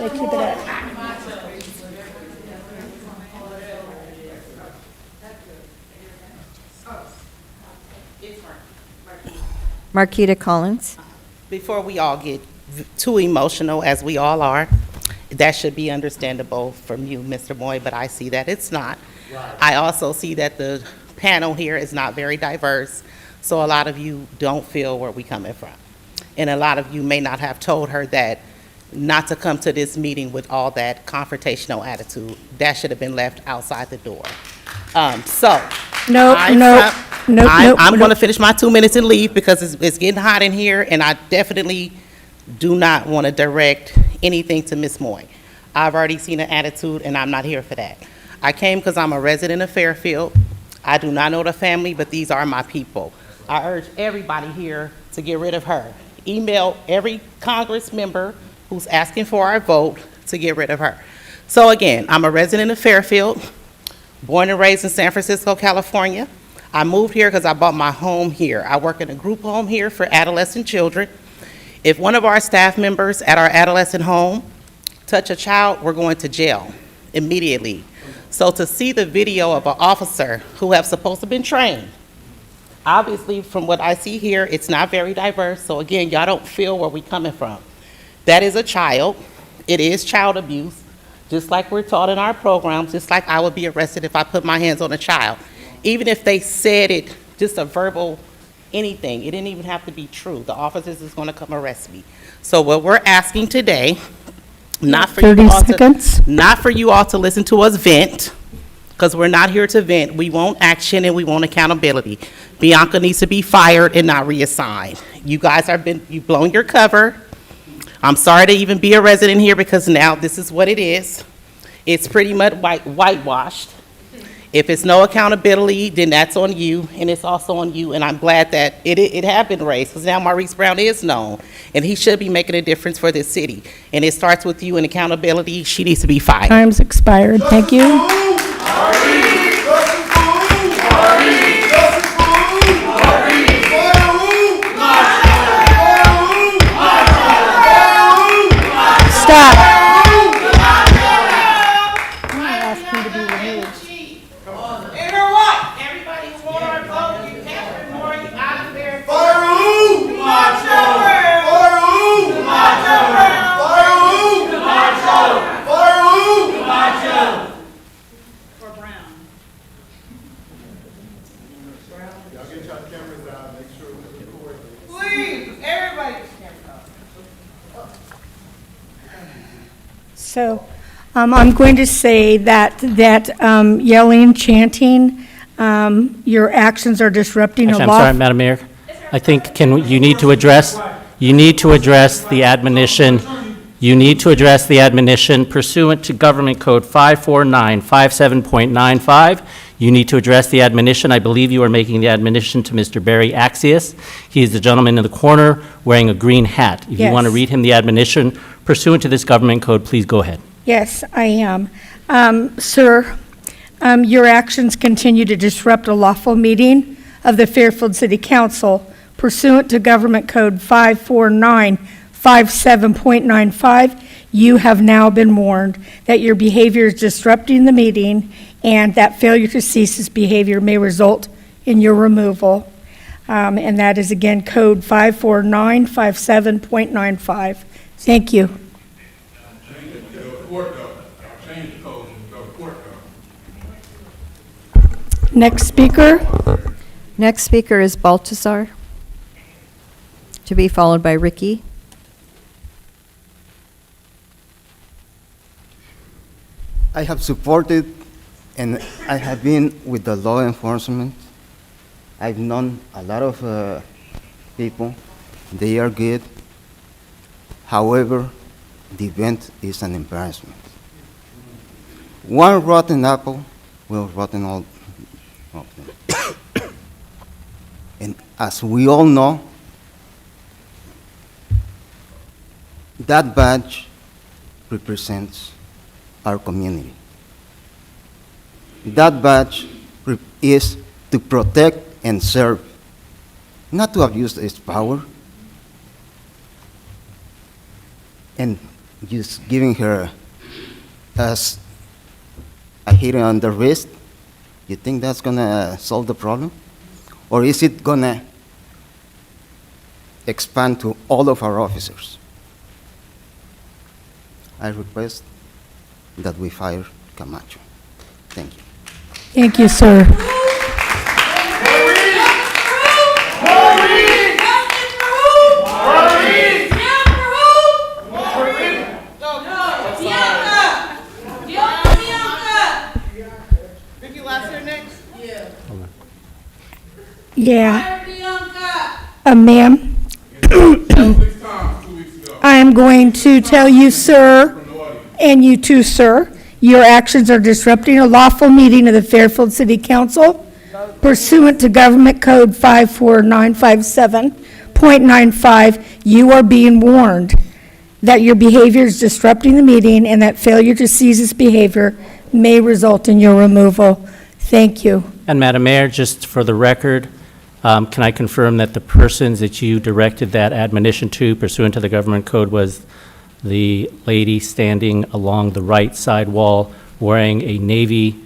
They keep it up. Marquita Collins. Before we all get too emotional, as we all are, that should be understandable from you, Mr. Moy, but I see that it's not. I also see that the panel here is not very diverse, so a lot of you don't feel where we're coming from. And a lot of you may not have told her that not to come to this meeting with all that confrontational attitude. That should have been left outside the door. I'm going to finish my 2 minutes and leave because it's getting hot in here, and I definitely do not want to direct anything to Ms. Moy. I've already seen an attitude, and I'm not here for that. I came because I'm a resident of Fairfield. I do not know the family, but these are my people. I urge everybody here to get rid of her. Email every Congress member who's asking for our vote to get rid of her. So again, I'm a resident of Fairfield, born and raised in San Francisco, California. I moved here because I bought my home here. I work in a group home here for adolescent children. If one of our staff members at our adolescent home touch a child, we're going to jail immediately. So to see the video of an officer who have supposed to been trained, obviously from what I see here, it's not very diverse. So again, y'all don't feel where we coming from. That is a child. It is child abuse, just like we're taught in our programs, just like I would be arrested if I put my hands on a child. Even if they said it, just a verbal anything, it didn't even have to be true. The officers is gonna come arrest me. So what we're asking today, not for you all to listen to us vent, because we're not here to vent. We want action and we want accountability. Bianca needs to be fired and not reassigned. You guys you've blown your cover. I'm sorry to even be a resident here because now this is what it is. It's pretty much whitewashed. If it's no accountability, then that's on you, and it's also on you, and I'm glad that it have been raised, because now Maurice Brown is known, and he should be making a difference for this city. And it starts with you and accountability. She needs to be fired. Time's expired. Thank you. Stop. So I'm going to say that yelling, chanting, your actions are disrupting a Actually, law. I'm sorry, Madam Mayor. I think you need to address the admonition. You need to address the admonition pursuant to Government Code 54957.95. You need to address the admonition. I believe you are making the admonition to Mr. Barry Axius. He is the gentleman in the corner wearing a green hat. If you want to read him the admonition pursuant to this government code, please go ahead. Yes, I am. Sir, your actions continue to disrupt a lawful meeting of the Fairfield City Council pursuant to Government Code 54957.95. You have now been warned that your behavior is disrupting the meeting and that failure to cease this behavior may result in your removal. And that is again code 54957.95. Thank you. Next speaker. Next speaker is Baltazar, to be followed by Ricky. I have supported and I have been with the law enforcement. I've known a lot of people. They are good. However, the event is an embarrassment. One rotten apple will rotten all of them. And as we all know, that badge represents our community. That badge is to protect and serve, not to abuse its power. And just giving her as a hit on the wrist, you think that's gonna solve the problem? Or is it gonna expand to all of our officers. I request that we fire Camacho. Thank you. Thank you, sir. Yeah. Ma'am, I am going to tell you, sir, and you too, sir, your actions are disrupting a lawful meeting of the Fairfield City Council pursuant to Government Code 54957.95. You are being warned that your behavior is disrupting the meeting and that failure to cease this behavior may result in your removal. Thank you. And Madam Mayor, just for the record, can I confirm that the persons that you directed that admonition to pursuant to the government code was the lady standing along the right side wall wearing a navy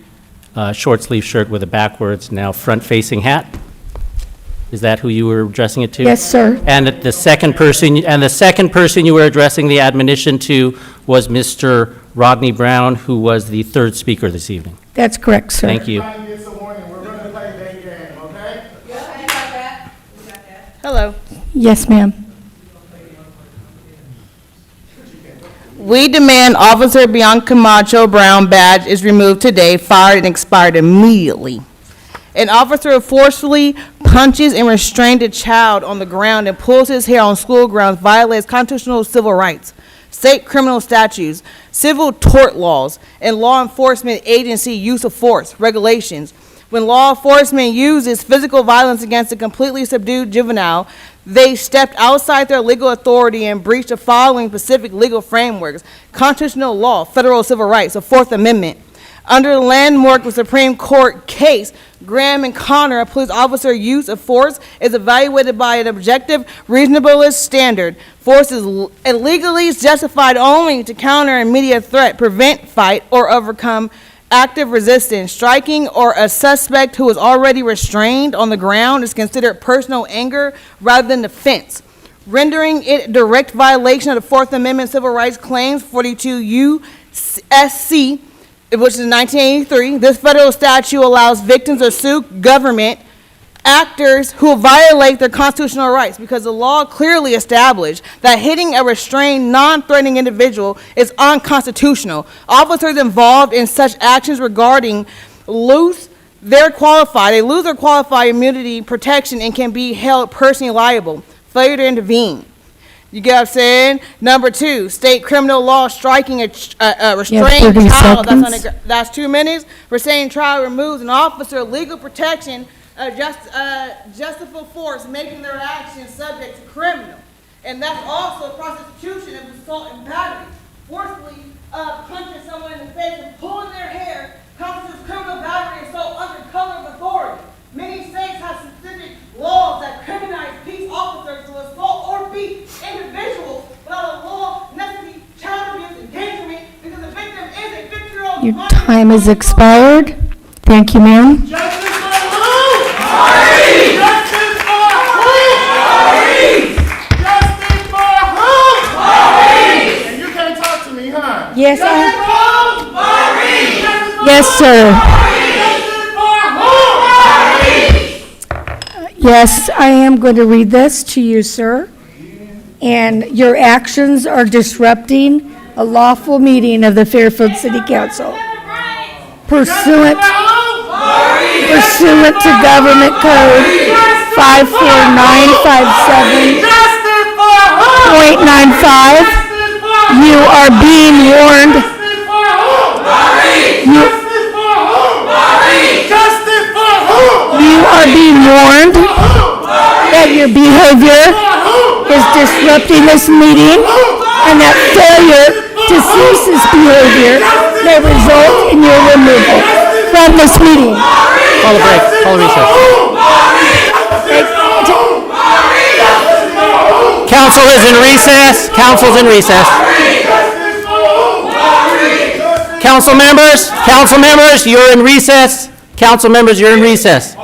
short sleeve shirt with a backwards, now front-facing hat? Is that who you were addressing it to? Yes, sir. And the second person you were addressing the admonition to was Mr. Rodney Brown, who was the third speaker this evening. That's correct, sir. Thank you. Hello. Yes, ma'am. We demand Officer Bianca Camacho Brown badge is removed today, fired, and expired immediately. An officer forcefully punches and restrained a child on the ground and pulls his hair on school grounds violates constitutional civil rights, state criminal statutes, civil tort laws, and law enforcement agency use of force regulations. When law enforcement uses physical violence against a completely subdued juvenile, they stepped outside their legal authority and breached the following specific legal frameworks: constitutional law, federal civil rights, the Fourth Amendment. Under the landmark of Supreme Court case, Graham and Connor, a police officer use of force is evaluated by an objective, reasonableness standard. Force is illegally justified only to counter immediate threat, prevent, fight, or overcome active resistance. Striking or a suspect who is already restrained on the ground is considered personal anger rather than offense, rendering it a direct violation of the Fourth Amendment Civil Rights Claims 42 U.S.C., which is 1983. This federal statute allows victims to sue government actors who violate their constitutional rights because the law clearly established that hitting a restrained, non-threatening individual is unconstitutional. Officers involved in such actions regarding they lose their qualified immunity protection and can be held personally liable. Failure to intervene. You get what I'm saying? Number 2, state criminal law striking a restrained child. That's 2 minutes. Restrained child removes an officer legal protection, justifiable force, making their actions subject to criminal. And that's also prostitution of assault and battery. Forcefully punching someone in the face and pulling their hair constitutes criminal battery assault under color of authority. Many states have specific laws that criminalize peace officers to assault or beat individuals without a law necessarily child abuse endangerment because the victim is a 50-year-old. Your time has expired. Thank you, ma'am. Justice for who? Maurice! Justice for who? Maurice! Justice for who? Maurice! And you can't talk to me, huh? Yes, Justice for who? Maurice! Yes, sir. Yes, I am going to read this to you, sir. And your actions are disrupting a lawful meeting of the Fairfield City Council. Pursuant to Government Code 54957.95, you are being warned. You are being warned that your behavior is disrupting this meeting and that failure to cease this behavior may result in your removal from this meeting. Call a break. Call a recess. Council is in recess. Council's in recess. Council members, you're in recess. Council members, you're in recess.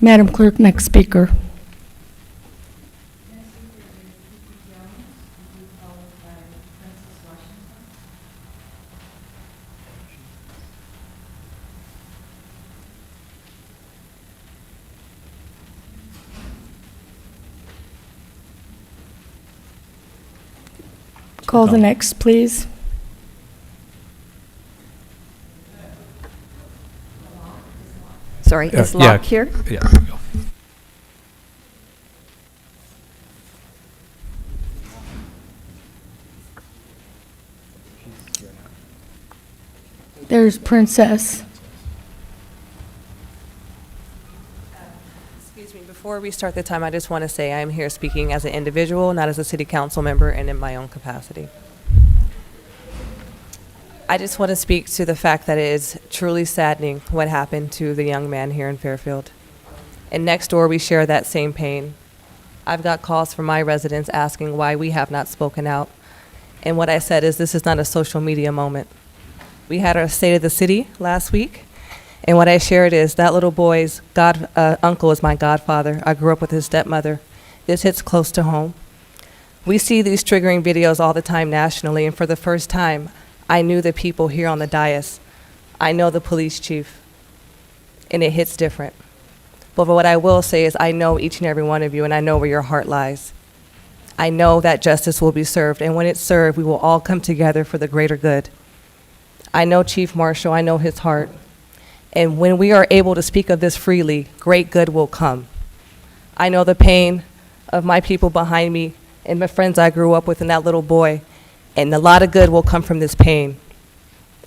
Madam Clerk, next speaker. Call the next, please. Sorry, is Locke here? Yeah. There's Princess. Excuse me, before we start the time, I just want to say I'm here speaking as an individual, not as a city council member and in my own capacity. I just want to speak to the fact that it is truly saddening what happened to the young man here in Fairfield. And next door, we share that same pain. I've got calls from my residents asking why we have not spoken out. And what I said is this is not a social media moment. We had our State of the City last week, and what I shared is that little boy's uncle is my godfather. I grew up with his stepmother. This hits close to home. We see these triggering videos all the time nationally, and for the first time, I knew the people here on the dais. I know the police chief, and it hits different. But what I will say is I know each and every one of you, and I know where your heart lies. I know that justice will be served, and when it's served, we will all come together for the greater good. I know Chief Marshall, I know his heart. And when we are able to speak of this freely, great good will come. I know the pain of my people behind me and the friends I grew up with and that little boy. And a lot of good will come from this pain.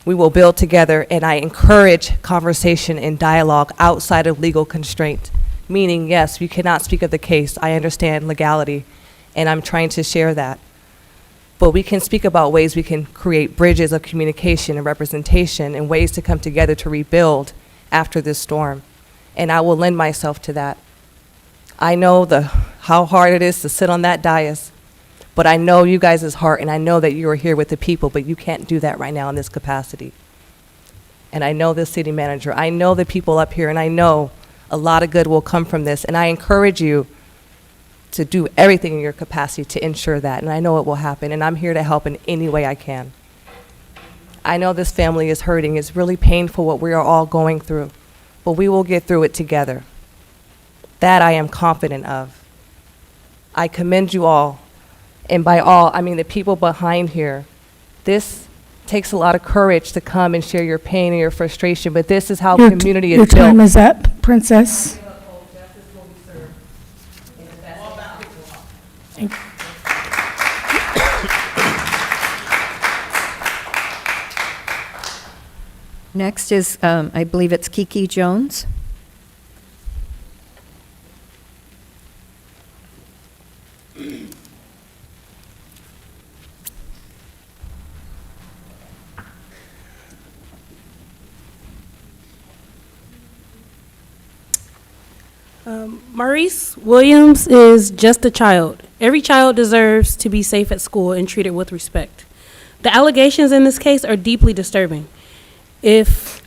We will build together, and I encourage conversation and dialogue outside of legal constraint. Meaning, yes, we cannot speak of the case. I understand legality, and I'm trying to share that. But we can speak about ways we can create bridges of communication and representation and ways to come together to rebuild after this storm. And I will lend myself to that. I know how hard it is to sit on that dais, but I know you guys' heart, and I know that you are here with the people, but you can't do that right now in this capacity. And I know the city manager, I know the people up here, and I know a lot of good will come from this. And I encourage you to do everything in your capacity to ensure that. And I know it will happen, and I'm here to help in any way I can. I know this family is hurting. It's really painful what we are all going through, but we will get through it together. That I am confident of. I commend you all, and by all, I mean the people behind here. This takes a lot of courage to come and share your pain and your frustration, but this is how community is Your built. time is up, Princess. Thank you. Next is, I believe it's Kiki Jones. Maurice Williams is just a child. Every child deserves to be safe at school and treated with respect. The allegations in this case are deeply disturbing. If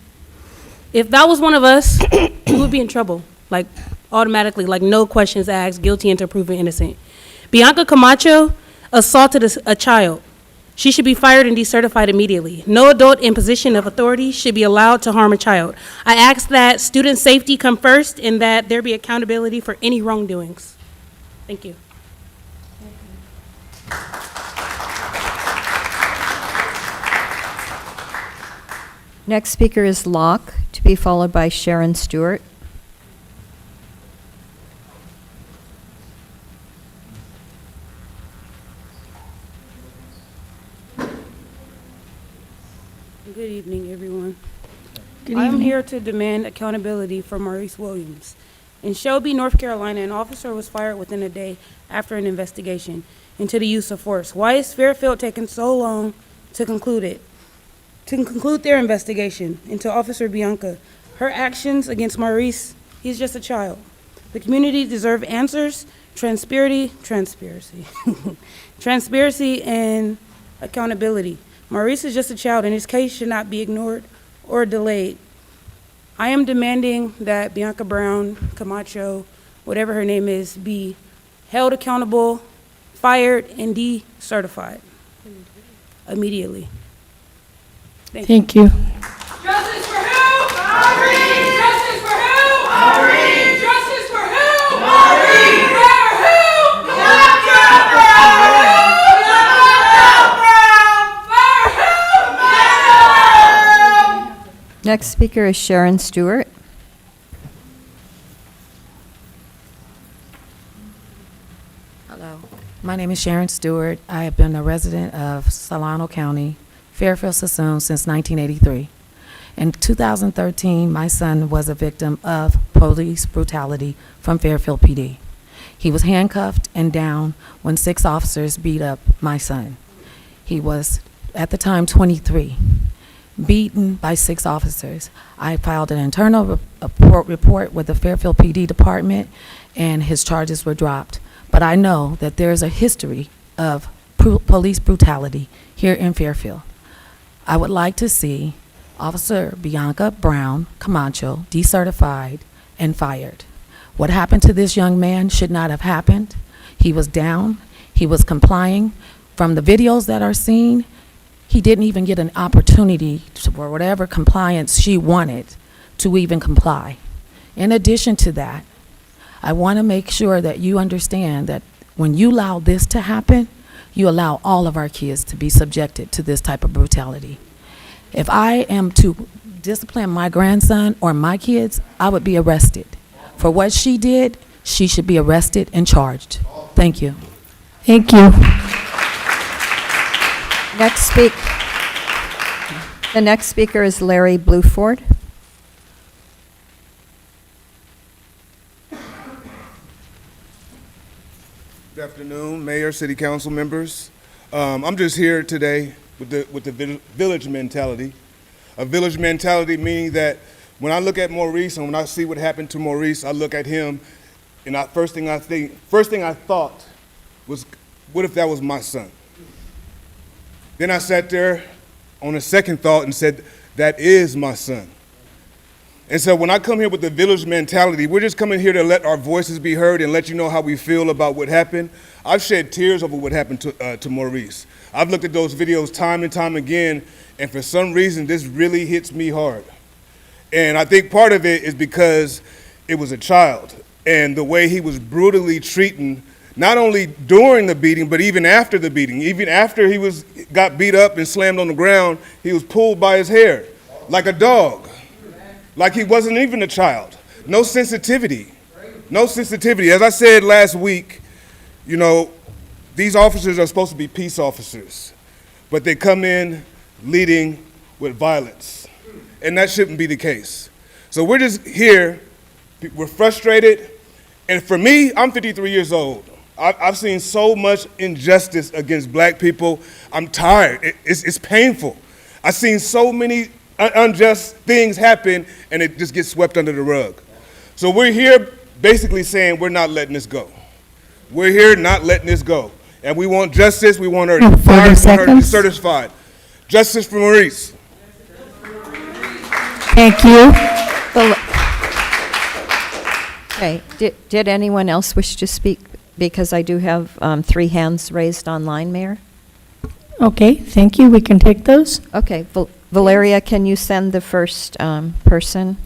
that was one of us, we would be in trouble, like automatically, like no questions asked, guilty until proven innocent. Bianca Camacho assaulted a child. She should be fired and decertified immediately. No adult in position of authority should be allowed to harm a child. I ask that student safety come first and that there be accountability for any wrongdoings. Thank you. Next speaker is Locke, to be followed by Sharon Stewart. Good evening, everyone. Good I am evening. here to demand accountability for Maurice Williams. In Shelby, North Carolina, an officer was fired within a day after an investigation into the use of force. Why is Fairfield taking so long to conclude it? To conclude their investigation into Officer Bianca, her actions against Maurice, he's just a child. The community deserves answers, transparency, transparency, and accountability. Maurice is just a child, and his case should not be ignored or delayed. I am demanding that Bianca Brown Camacho, whatever her name is, be held accountable, fired, and decertified immediately. Thank you. Justice for who? Maureen! Justice for who? Maureen! Justice for who? Maureen! For who? Bianca Brown! Bianca Brown! For who? Bianca Brown! Next speaker is Sharon Stewart. Hello, my name is Sharon Stewart. I have been a resident of Solano County, Fairfield, Sassoon since 1983. In 2013, my son was a victim of police brutality from Fairfield PD. He was handcuffed and down when 6 officers beat up my son. He was, at the time, 23, beaten by 6 officers. I filed an internal report with the Fairfield PD department, and his charges were dropped. But I know that there is a history of police brutality here in Fairfield. I would like to see Officer Bianca Brown Camacho decertified and fired. What happened to this young man should not have happened. He was down, he was complying. From the videos that are seen, he didn't even get an opportunity for whatever compliance she wanted to even comply. In addition to that, I want to make sure that you understand that when you allow this to happen, you allow all of our kids to be subjected to this type of brutality. If I am to discipline my grandson or my kids, I would be arrested. For what she did, she should be arrested and charged. Thank you. Thank you. The next speaker is Larry Bluford. Good afternoon, Mayor, City Council members. I'm just here today with the village mentality. A village mentality meaning that when I look at Maurice and when I see what happened to Maurice, I look at him, and first thing I thought was, what if that was my son? Then I sat there on a second thought and said, that is my son. And so when I come here with the village mentality, we're just coming here to let our voices be heard and let you know how we feel about what happened. I've shed tears over what happened to Maurice. I've looked at those videos time and time again, and for some reason, this really hits me hard. And I think part of it is because it was a child, and the way he was brutally treating, not only during the beating, but even after the beating. Even after he got beat up and slammed on the ground, he was pulled by his hair like a dog. Like he wasn't even a child. No sensitivity. No sensitivity. As I said last week, you know, these officers are supposed to be peace officers, but they come in leading with violence. And that shouldn't be the case. So we're just here, we're frustrated. And for me, I'm 53 years old. I've seen so much injustice against black people. I'm tired. It's painful. I've seen so many unjust things happen, and it just gets swept under the rug. So we're here basically saying we're not letting this go. We're here not letting this go. And we want justice. We want her to fired. We want her to be certified. Justice for Maurice. Thank you. Okay, did anyone else wish to speak? Because I do have 3 hands raised online, Mayor. Okay, thank you. We can take those. Okay, Valeria, can you send the first person?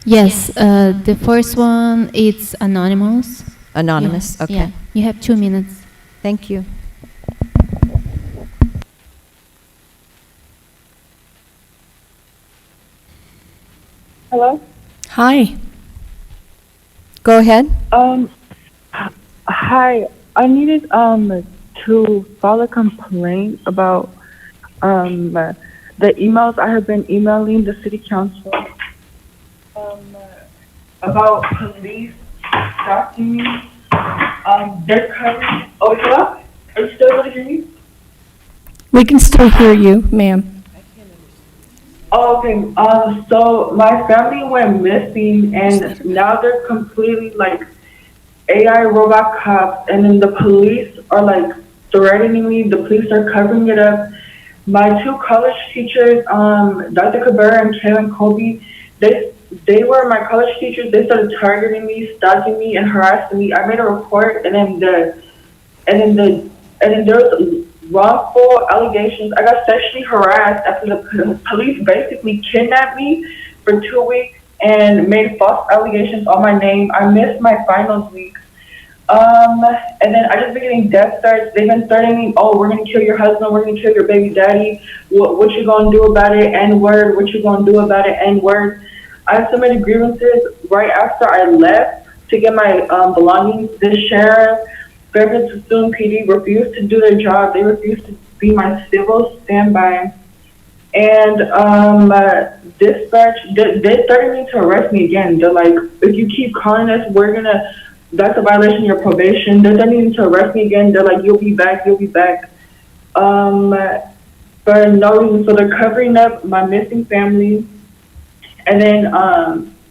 Yes, the first one is anonymous. Anonymous, Yes, okay. yeah. You have 2 minutes. Thank you. Hello? Hi. Go ahead. Hi. I needed to file a complaint about the emails I have been emailing the city council about police stalking me. They're covering. Oh, hello? Are you still able to hear me? We can still hear you, ma'am. Oh, okay. So my family went missing, and now they're completely like AI robot cops, and then the police are like threatening me. The police are covering it up. My 2 college teachers, Dr. Cabrera and Kaylin Colby, they were my college teachers. They started targeting me, stalking me, and harassing me. I made a report, and then there was wrongful allegations. I got sexually harassed after the police basically kidnapped me for 2 weeks and made false allegations on my name. I missed my finals week. And then I just been getting death threats. They've been threatening me, oh, we're gonna kill your husband, we're gonna kill your baby daddy. What you gonna do about it? N-word. What you gonna do about it? N-word. I submitted grievances right after I left to get my belongings. This sheriff, Fairfield Sassoon PD, refused to do their job. They refused to be my civil standby. And dispatch, they threatened me to arrest me again. They're like, if you keep calling us, that's a violation of your probation. They're threatening to arrest me again. They're like, you'll be back. For no reason. So they're covering up my missing family. And then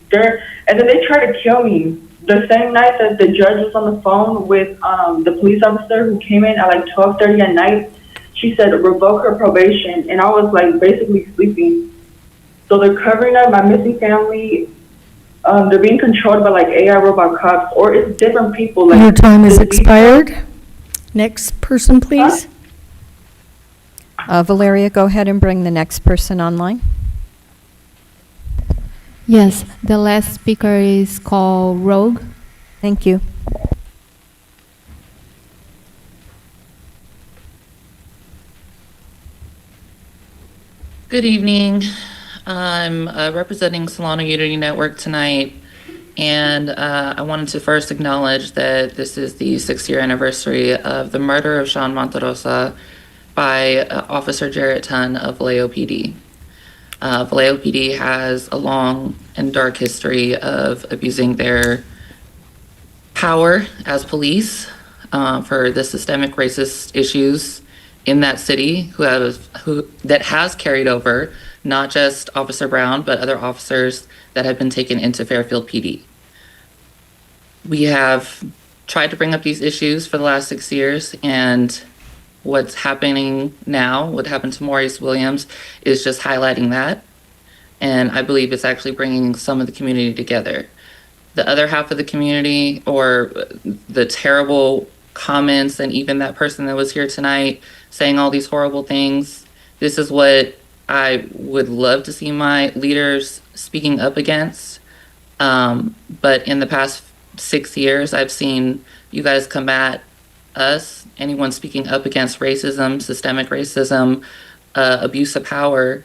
they try to kill me. The same night that the judge was on the phone with the police officer who came in at like 12:30 at night, she said revoke her probation, and I was like basically sleeping. So they're covering up my missing family. They're being controlled by like AI robot cops, or it's different people. Like Your time is expired. Next person, please. Valeria, go ahead and bring the next person online. Yes, the last speaker is called Rogue. Thank you. Good evening. I'm representing Solano Unity Network tonight, and I wanted to first acknowledge that this is the 6th-year anniversary of the murder of Sean Monterosa by Officer Jarrett Tunn of Vallejo PD. Vallejo PD has a long and dark history of abusing their power as police for the systemic racist issues in that city that has carried over not just Officer Brown, but other officers that have been taken into Fairfield PD. We have tried to bring up these issues for the last 6 years, and what's happening now, what happened to Maurice Williams, is just highlighting that. And I believe it's actually bringing some of the community together. The other half of the community, or the terrible comments, and even that person that was here tonight saying all these horrible things, this is what I would love to see my leaders speaking up against. But in the past 6 years, I've seen you guys combat us, anyone speaking up against racism, systemic racism, abuse of power,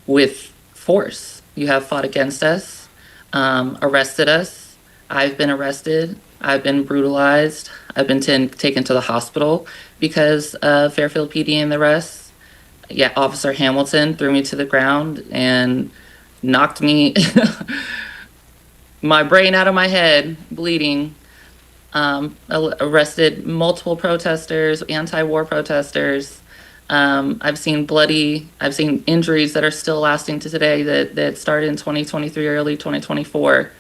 with force. You have fought against us, arrested us. I've been arrested. I've been brutalized. I've been taken to the hospital because of Fairfield PD and the rest. Yeah, Officer Hamilton threw me to the ground and knocked me, my brain out of my head, bleeding. Arrested multiple protesters, anti-war protesters. I've seen injuries that are still lasting to today that started in 2023, early 2024.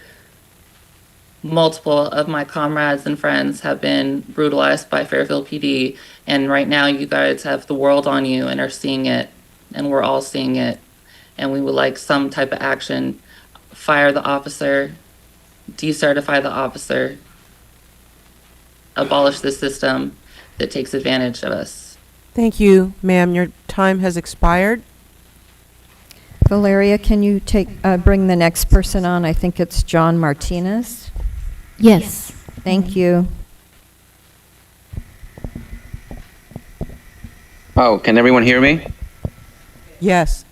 Multiple of my comrades and friends have been brutalized by Fairfield PD, and right now you guys have the world on you and are seeing it, and we're all seeing it, and we would like some type of action. Fire the officer, decertify the officer, abolish the system that takes advantage of us. Thank you, ma'am. Your time has expired. Valeria, can you bring the next person on? I think it's John Martinez. Yes. Thank you. Oh, can everyone hear me? Yes.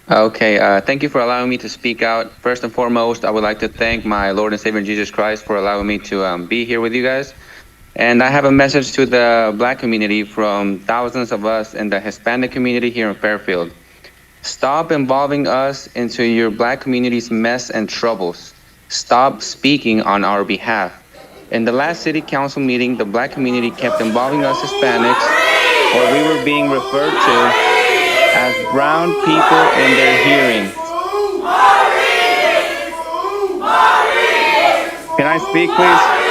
Okay, thank you for allowing me to speak out. First and foremost, I would like to thank my Lord and Savior Jesus Christ for allowing me to be here with you guys. And I have a message to the Black community from thousands of us in the Hispanic community here in Fairfield. Stop involving us into your Black community's mess and troubles. Stop speaking on our behalf. In the last city council meeting, the Black community kept involving us Hispanics, or we were being referred to as brown people in their hearing. Can I speak, please?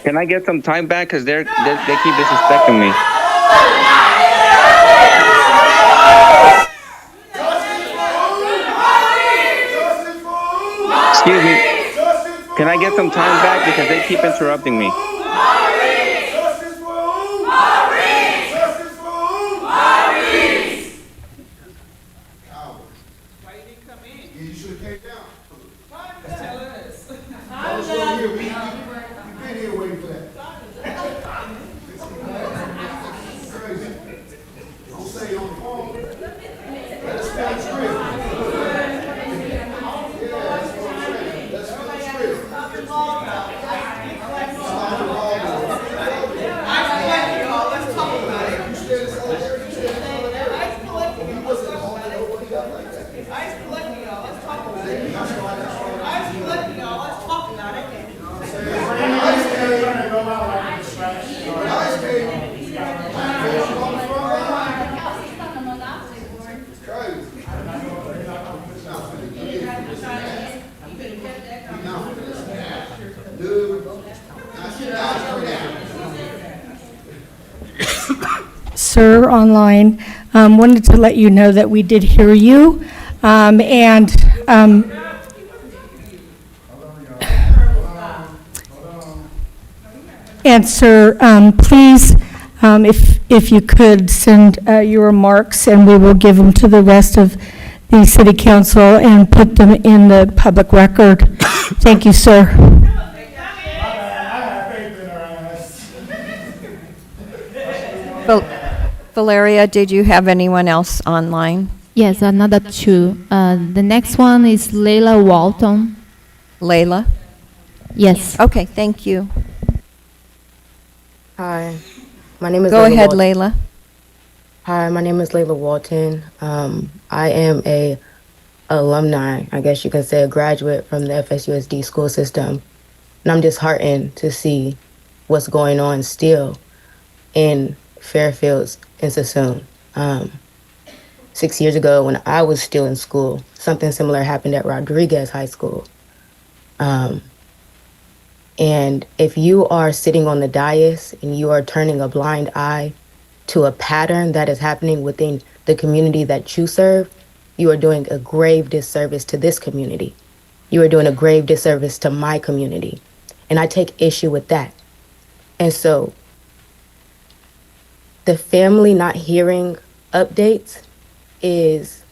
Can I get some time back? Because they keep disrespecting me. Excuse me. Can I get some time back? Because they keep interrupting me. Sir, online, wanted to let you know that we did hear you, and sir, please, if you could send your remarks, and we will give them to the rest of the city council and put them in the public record. Thank you, sir. Valeria, did you have anyone else online? Yes, another two. The next one is Layla Walton. Layla? Yes. Okay, thank you. Hi, my name is Go Layla ahead, Walton. Layla. Hi, my name is Layla Walton. I am a alumni, I guess you can say a graduate from the FSUSD school system. And I'm disheartened to see what's going on still in Fairfield and Sassoon. 6 years ago, when I was still in school, something similar happened at Rodriguez High School. And if you are sitting on the dais and you are turning a blind eye to a pattern that is happening within the community that you serve, you are doing a grave disservice to this community. You are doing a grave disservice to my community. And I take issue with that. And so the family not hearing updates is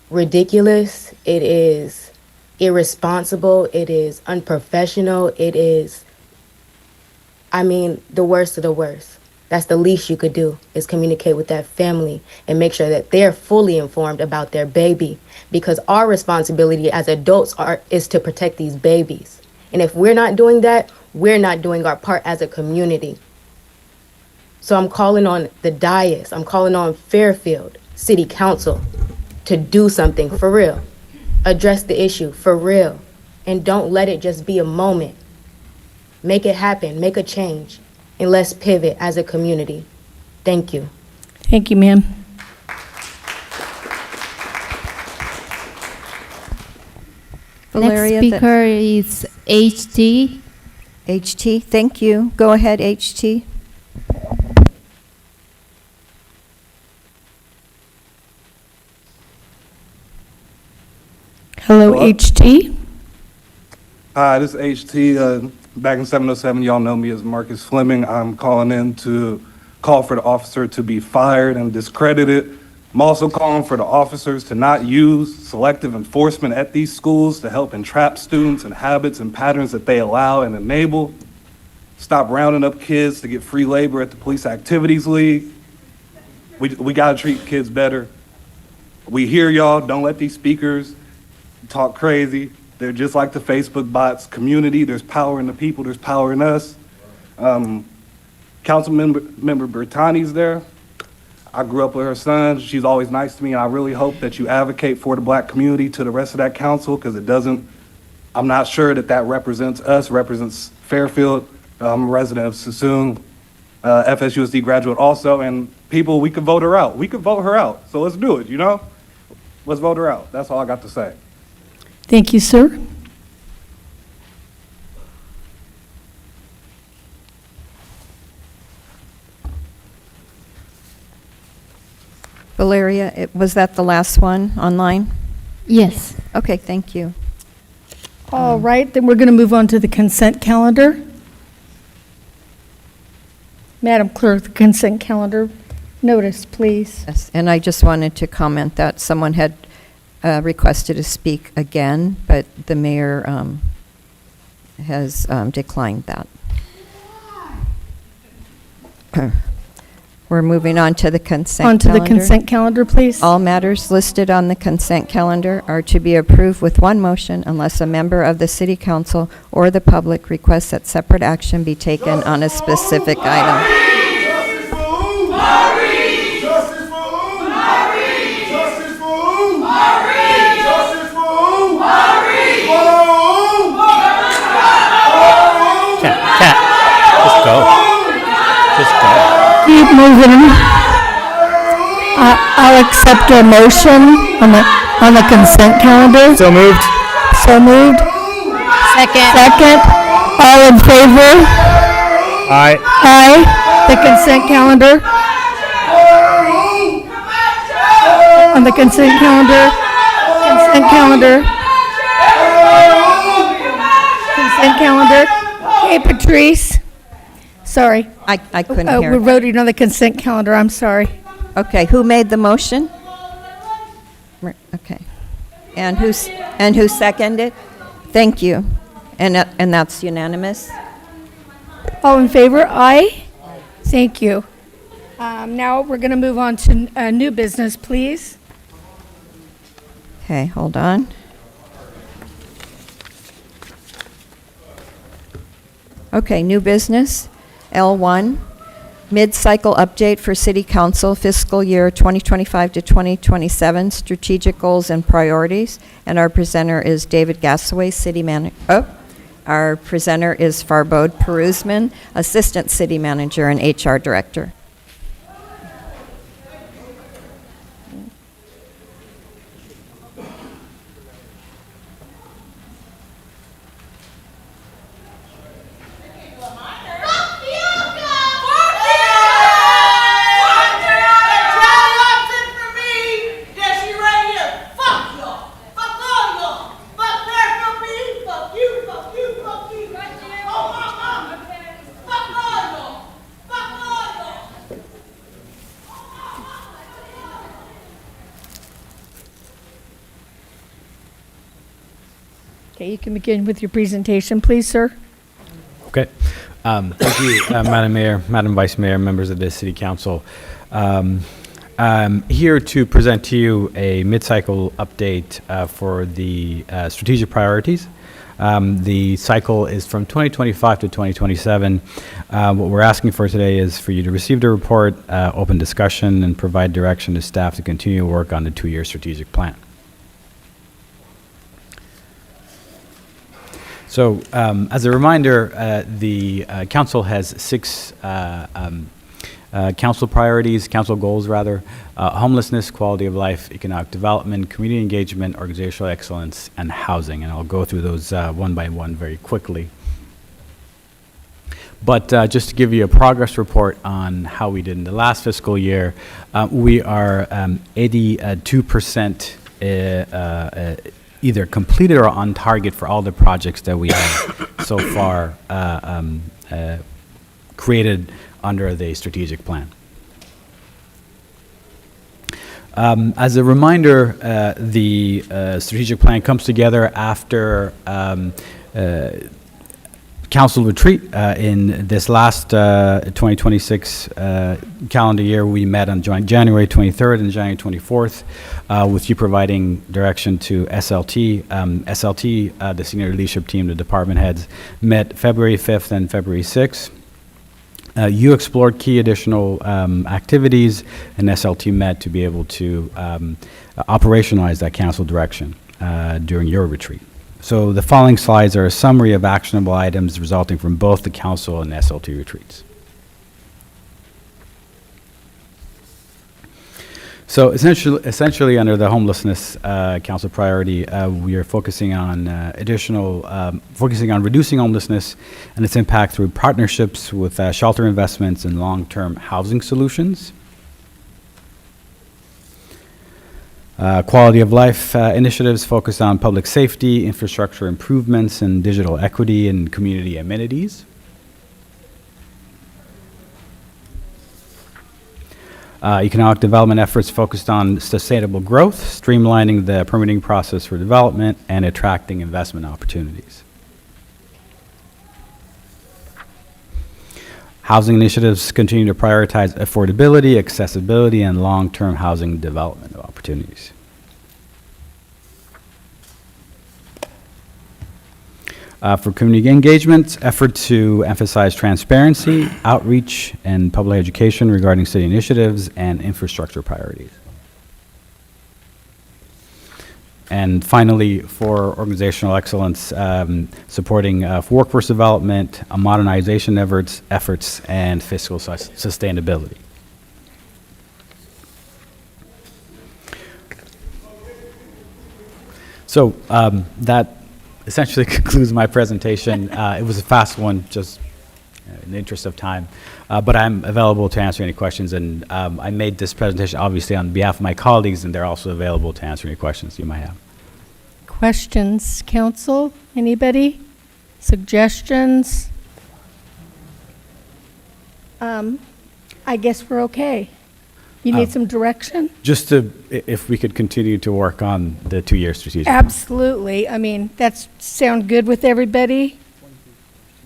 ridiculous. It is irresponsible. It is unprofessional. It is, the worst of the worst. That's the least you could do, is communicate with that family and make sure that they're fully informed about their baby, because our responsibility as adults is to protect these babies. And if we're not doing that, we're not doing our part as a community. So I'm calling on the dais, I'm calling on Fairfield City Council to do something for real. Address the issue for real. And don't let it just be a moment. Make it happen, make a change, and let's pivot as a community. Thank you. Thank you, ma'am. Valeria, Next speaker is HT. HT, thank you. Go ahead, HT. Hello, HT. Hi, this is HT. Back in 707, y'all know me as Marcus Fleming. I'm calling in to call for the officer to be fired and discredited. I'm also calling for the officers to not use selective enforcement at these schools to help entrap students in habits and patterns that they allow and enable. Stop rounding up kids to get free labor at the Police Activities League. We gotta treat kids better. We hear y'all, don't let these speakers talk crazy. They're just like the Facebook bots. Community, there's power in the people, there's power in us. Member Bertani's there. I grew up with her son. She's always nice to me, and I really hope that you advocate for the Black community to the rest of that council, because it doesn't, I'm not sure that represents us, represents Fairfield. I'm a resident of Sassoon, FSUSD graduate also, and people, we could vote her out. We could vote her out, so let's do it, Let's vote her out. That's all I got to say. Thank you, sir. Valeria, was that the last one online? Yes. Okay, thank you. All right, then we're going to move on to the consent calendar. Madam Clerk, the consent calendar notice, please. Yes, and I just wanted to comment that someone had requested to speak again, but the mayor has declined that. We're moving on to the consent calendar. On to the consent calendar, please. All matters listed on the consent calendar are to be approved with one motion unless a member of the city council or the public requests that separate action be taken on a specific item. Just go. Just go. Keep moving. I'll accept a motion on the consent calendar. So moved. So moved. Second. All in favor? Aye. Aye. The consent calendar. On the consent calendar. Consent calendar. Consent calendar. Hey, Patrice. Sorry. I couldn't hear. We're voting on the consent calendar. I'm sorry. Okay, who made the motion? Okay. And who seconded? Thank you. And that's unanimous? All in favor? Aye. Thank you. Now we're going to move on to new business, please. Okay, hold on. Okay, new business, L1. Mid-cycle update for City Council fiscal year 2025 to 2027, strategic goals and priorities. And our presenter is David Gassaway, City Manager. Our presenter is Farbode Peruzman, Assistant City Manager and HR Director. Okay, you can begin with your presentation, please, sir. Okay. Thank you, Madam Mayor, Madam Vice Mayor, members of the City Council. I'm here to present to you a mid-cycle update for the strategic priorities. The cycle is from 2025 to 2027. What we're asking for today is for you to receive the report, open discussion, and provide direction to staff to continue work on the two-year strategic plan. So, as a reminder, the council has six council priorities, council goals rather: homelessness, quality of life, economic development, community engagement, organizational excellence, and housing. And I'll go through those one by one very quickly. But just to give you a progress report on how we did in the last fiscal year, we are 82% either completed or on target for all the projects that we have so far created under the strategic plan. As a reminder, the strategic plan comes together after council retreat. In this last 2026 calendar year, we met on January 23rd and January 24th with you providing direction to SLT. SLT, the senior leadership team, the department heads, met February 5th and February 6th. You explored key additional activities, and SLT met to be able to operationalize that council direction during your retreat. So the following slides are a summary of actionable items resulting from both the council and SLT retreats. So essentially under the homelessness council priority, we are focusing on focusing on reducing homelessness and its impact through partnerships with shelter investments and long-term housing solutions. Quality of life initiatives focus on public safety, infrastructure improvements, and digital equity and community amenities. Economic development efforts focused on sustainable growth, streamlining the permitting process for development, and attracting investment opportunities. Housing initiatives continue to prioritize affordability, accessibility, and long-term housing development opportunities. For community engagement, effort to emphasize transparency, outreach, and public education regarding city initiatives and infrastructure priorities. And finally, for organizational excellence, supporting workforce development, modernization efforts, and fiscal sustainability. So that essentially concludes my presentation. It was a fast one, just in the interest of time, but I'm available to answer any questions, and I made this presentation obviously on behalf of my colleagues, and they're also available to answer any questions you might have. Questions, council? Anybody? Suggestions? I guess we're okay. You need some direction? Just if we could continue to work on the two-year strategic plan. Absolutely. I mean, that sound good with everybody?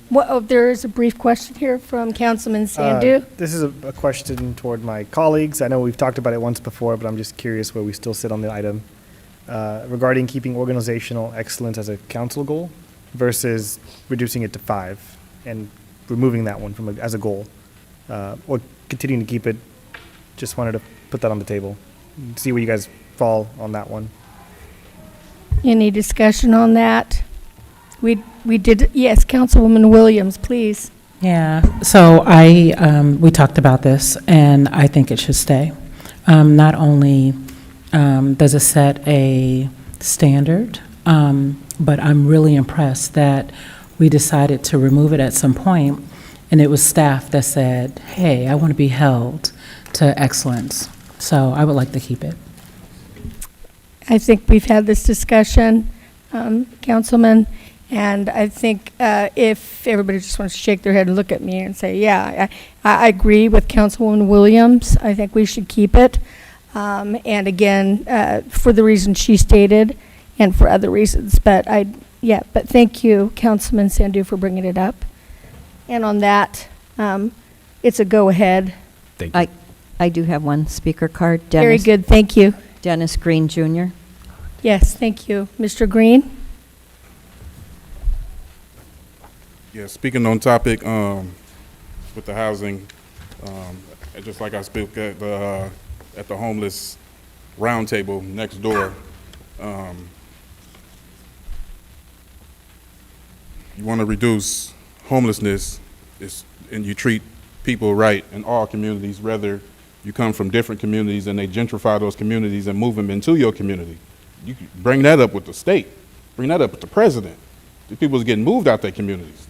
There is a brief question here from Councilman Sandu. This is a question toward my colleagues. I know we've talked about it once before, but I'm just curious where we still sit on the item regarding keeping organizational excellence as a council goal versus reducing it to 5 and removing that one as a goal. or continuing to keep it. Just wanted to put that on the table, see where you guys fall on that one. Any discussion on that? We did, yes, Councilwoman Williams, please. Yeah, so we talked about this, and I think it should stay. Not only does it set a standard, but I'm really impressed that we decided to remove it at some point, and it was staff that said, hey, I want to be held to excellence. So I would like to keep it. I think we've had this discussion, Councilman, and I think if everybody just wants to shake their head and look at me and say, yeah, I agree with Councilwoman Williams. I think we should keep it. And again, for the reason she stated and for other reasons. But but thank you, Councilman Sandhu, for bringing it up. And on that, it's a go-ahead. Thank you. I do have one speaker card. Very good, thank you. Dennis Green Jr. Yes, thank you. Mr. Green? Yeah, speaking on topic with the housing, just like I spoke at the homeless roundtable next door, you want to reduce homelessness, and you treat people right in all communities, whether you come from different communities and they gentrify those communities and move them into your community. You can bring that up with the state, bring that up with the president. The people's getting moved out their communities.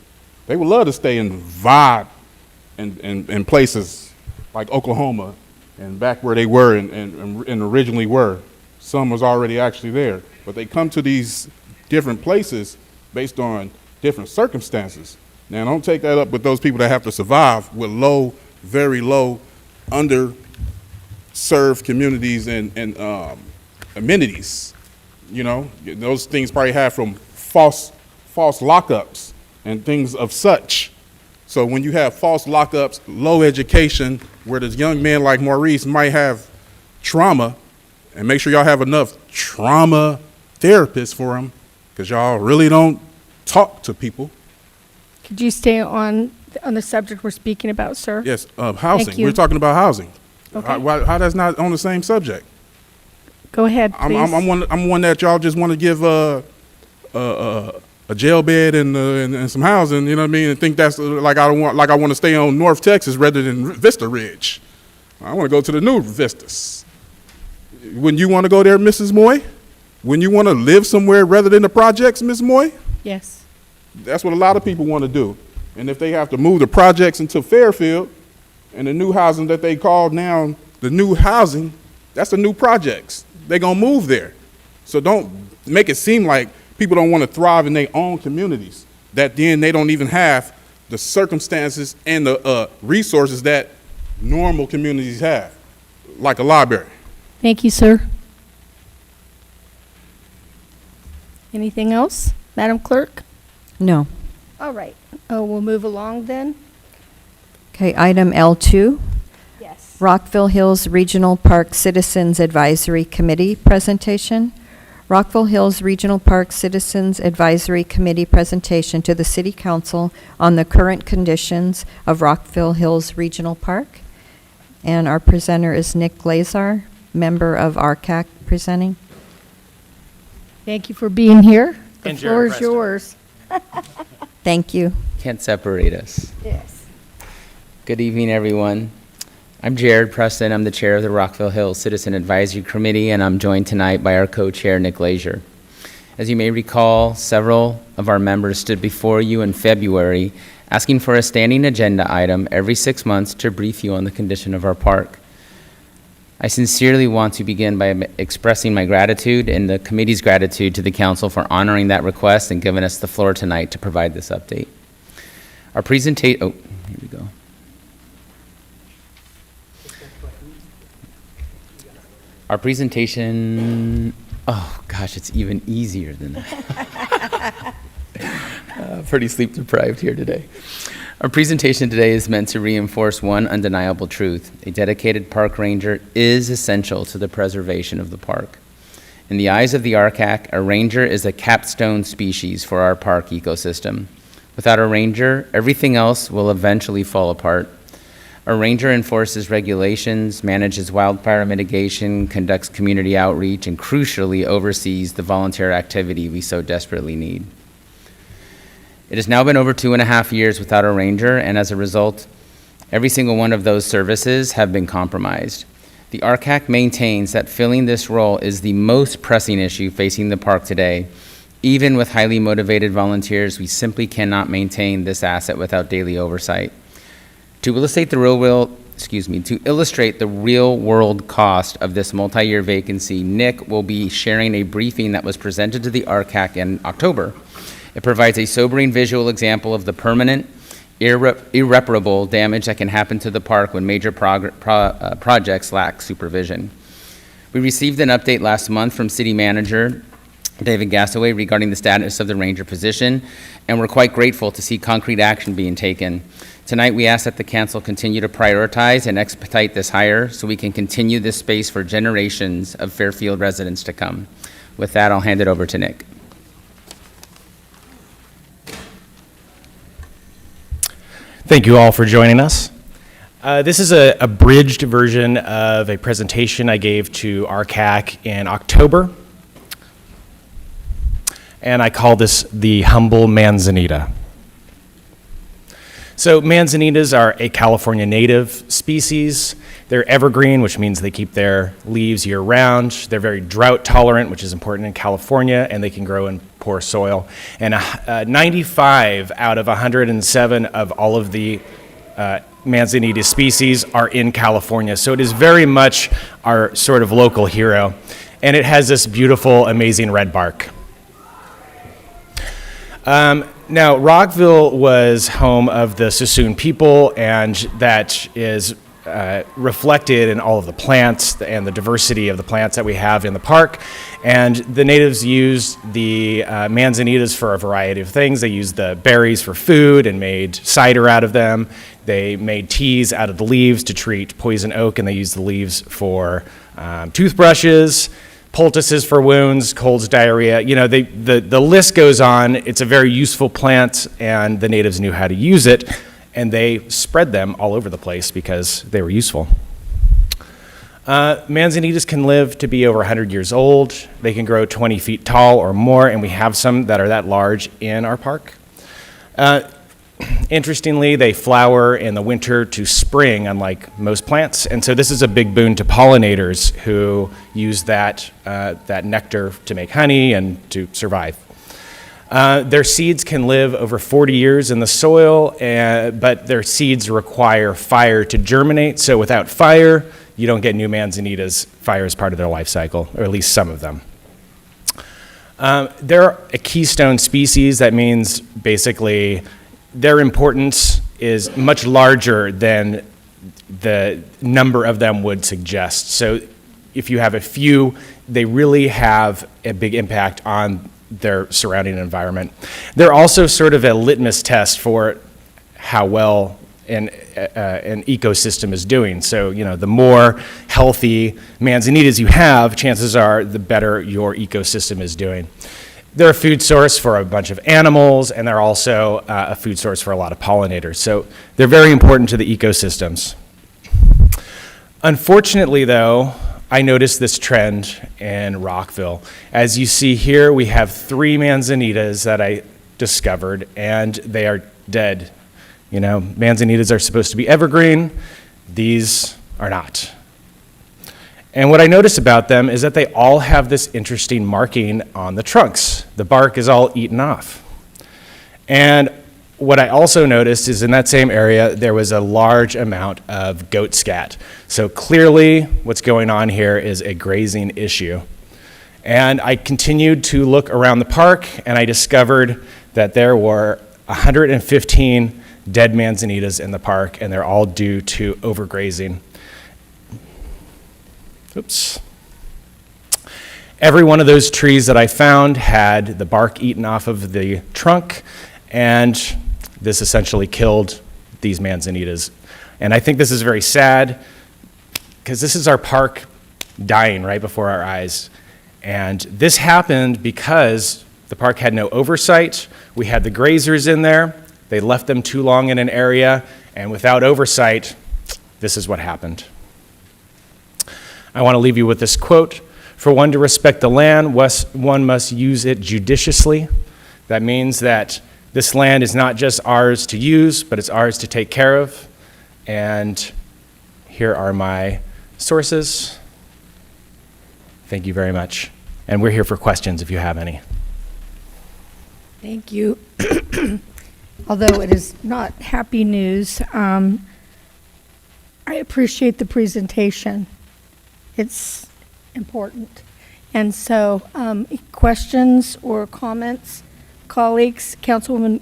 They would love to stay and vibe in places like Oklahoma and back where they were and originally were. Some was already actually there, but they come to these different places based on different circumstances. Now, don't take that up with those people that have to survive with low, very low, underserved communities and amenities. You know, those things probably have from false lockups and things of such. So when you have false lockups, low education, where this young man like Maurice might have trauma, and make sure y'all have enough trauma therapists for him, because y'all really don't talk to people. Could you stay on the subject we're speaking about, sir? Yes, housing. Thank you. We're talking about housing. Okay. How that's not on the same subject? Go ahead, please. I'm one that y'all just want to give a jail bed and some housing, you know what I mean, and think that's like I want to stay on North Texas rather than Vista Ridge. I want to go to the new Vistas. Wouldn't you want to go there, Mrs. Moy? Wouldn't you want to live somewhere rather than the projects, Ms. Moy? Yes. That's what a lot of people want to do. And if they have to move the projects into Fairfield and the new housing that they call now the new housing, that's the new projects. They're going to move there. So don't make it seem like people don't want to thrive in their own communities, that then they don't even have the circumstances and the resources that normal communities have, like a library. Thank you, sir. Anything else, Madam Clerk? No. All right. Oh, we'll move along then. Okay, item L2. Yes. Rockville Hills Regional Park Citizens Advisory Committee presentation. Rockville Hills Regional Park Citizens Advisory Committee presentation to the City Council on the current conditions of Rockville Hills Regional Park. And our presenter is Nick Lazar, member of RCAC, presenting. Thank you for being here. The And floor Jared is yours. Thank you. Can't separate us. Yes. Good evening, everyone. I'm Jared Preston. I'm the chair of the Rockville Hills Citizen Advisory Committee, and I'm joined tonight by our co-chair, Nick Glazier. As you may recall, several of our members stood before you in February asking for a standing agenda item every 6 months to brief you on the condition of our park. I sincerely want to begin by expressing my gratitude and the committee's gratitude to the council for honoring that request and giving us the floor tonight to provide this update. Our presentation, oh, here we go. Our presentation, oh gosh, it's even easier than that. Pretty sleep deprived here today. Our presentation today is meant to reinforce one undeniable truth. A dedicated park ranger is essential to the preservation of the park. In the eyes of the RCAC, a ranger is a capstone species for our park ecosystem. Without a ranger, everything else will eventually fall apart. A ranger enforces regulations, manages wildfire mitigation, conducts community outreach, and crucially oversees the volunteer activity we so desperately need. It has now been over 2.5 years without a ranger, and as a result, every single one of those services have been compromised. The RCAC maintains that filling this role is the most pressing issue facing the park today. Even with highly motivated volunteers, we simply cannot maintain this asset without daily oversight. To illustrate the real world cost of this multi-year vacancy, Nick will be sharing a briefing that was presented to the RCAC in October. It provides a sobering visual example of the permanent, irreparable damage that can happen to the park when major projects lack supervision. We received an update last month from City Manager David Gasaway regarding the status of the ranger position, and we're quite grateful to see concrete action being taken. Tonight, we ask that the council continue to prioritize and expedite this hire so we can continue this space for generations of Fairfield residents to come. With that, I'll hand it over to Nick. Thank you all for joining us. This is a abridged version of a presentation I gave to RCAC in October, and I call this the humble manzanita. So manzanitas are a California native species. They're evergreen, which means they keep their leaves year-round. They're very drought tolerant, which is important in California, and they can grow in poor soil. And 95 out of 107 of all of the manzanita species are in California. So it is very much our sort of local hero. And it has this beautiful, amazing red bark. Now, Rockville was home of the Sassoon people, and that is reflected in all of the plants and the diversity of the plants that we have in the park. And the natives used the manzanitas for a variety of things. They used the berries for food and made cider out of them. They made teas out of the leaves to treat poison oak, and they used the leaves for toothbrushes, poultices for wounds, colds, diarrhea. You know, the list goes on. It's a very useful plant, and the natives knew how to use it, and they spread them all over the place because they were useful. Manzanitas can live to be over 100 years old. They can grow 20 feet tall or more, and we have some that are that large in our park. Interestingly, they flower in the winter to spring, unlike most plants, and so this is a big boon to pollinators who use that nectar to make honey and to survive. Their seeds can live over 40 years in the soil, but their seeds require fire to germinate, so without fire, you don't get new manzanitas. Fire is part of their life cycle, or at least some of them. They're a keystone species. That means basically their importance is much larger than the number of them would suggest. So if you have a few, they really have a big impact on their surrounding environment. They're also sort of a litmus test for how well an ecosystem is doing. So, you know, the more healthy manzanitas you have, chances are the better your ecosystem is doing. They're a food source for a bunch of animals, and they're also a food source for a lot of pollinators. So they're very important to the ecosystems. Unfortunately, though, I noticed this trend in Rockville. As you see here, we have 3 manzanitas that I discovered, and they are dead. You know, manzanitas are supposed to be evergreen. These are not. And what I noticed about them is that they all have this interesting marking on the trunks. The bark is all eaten off. And what I also noticed is in that same area, there was a large amount of goat scat. So clearly what's going on here is a grazing issue. And I continued to look around the park, and I discovered that there were 115 dead manzanitas in the park, and they're all due to overgrazing. Oops. Every one of those trees that I found had the bark eaten off of the trunk, and this essentially killed these manzanitas. And I think this is very sad, because this is our park dying right before our eyes. And this happened because the park had no oversight. We had the grazers in there. They left them too long in an area, and without oversight, this is what happened. I want to leave you with this quote: "For one to respect the land, one must use it judiciously." That means that this land is not just ours to use, but it's ours to take care of. And here are my sources. Thank you very much. And we're here for questions if you have any. Thank you. Although it is not happy news, I appreciate the presentation. It's important. And so, questions or comments, colleagues? Councilwoman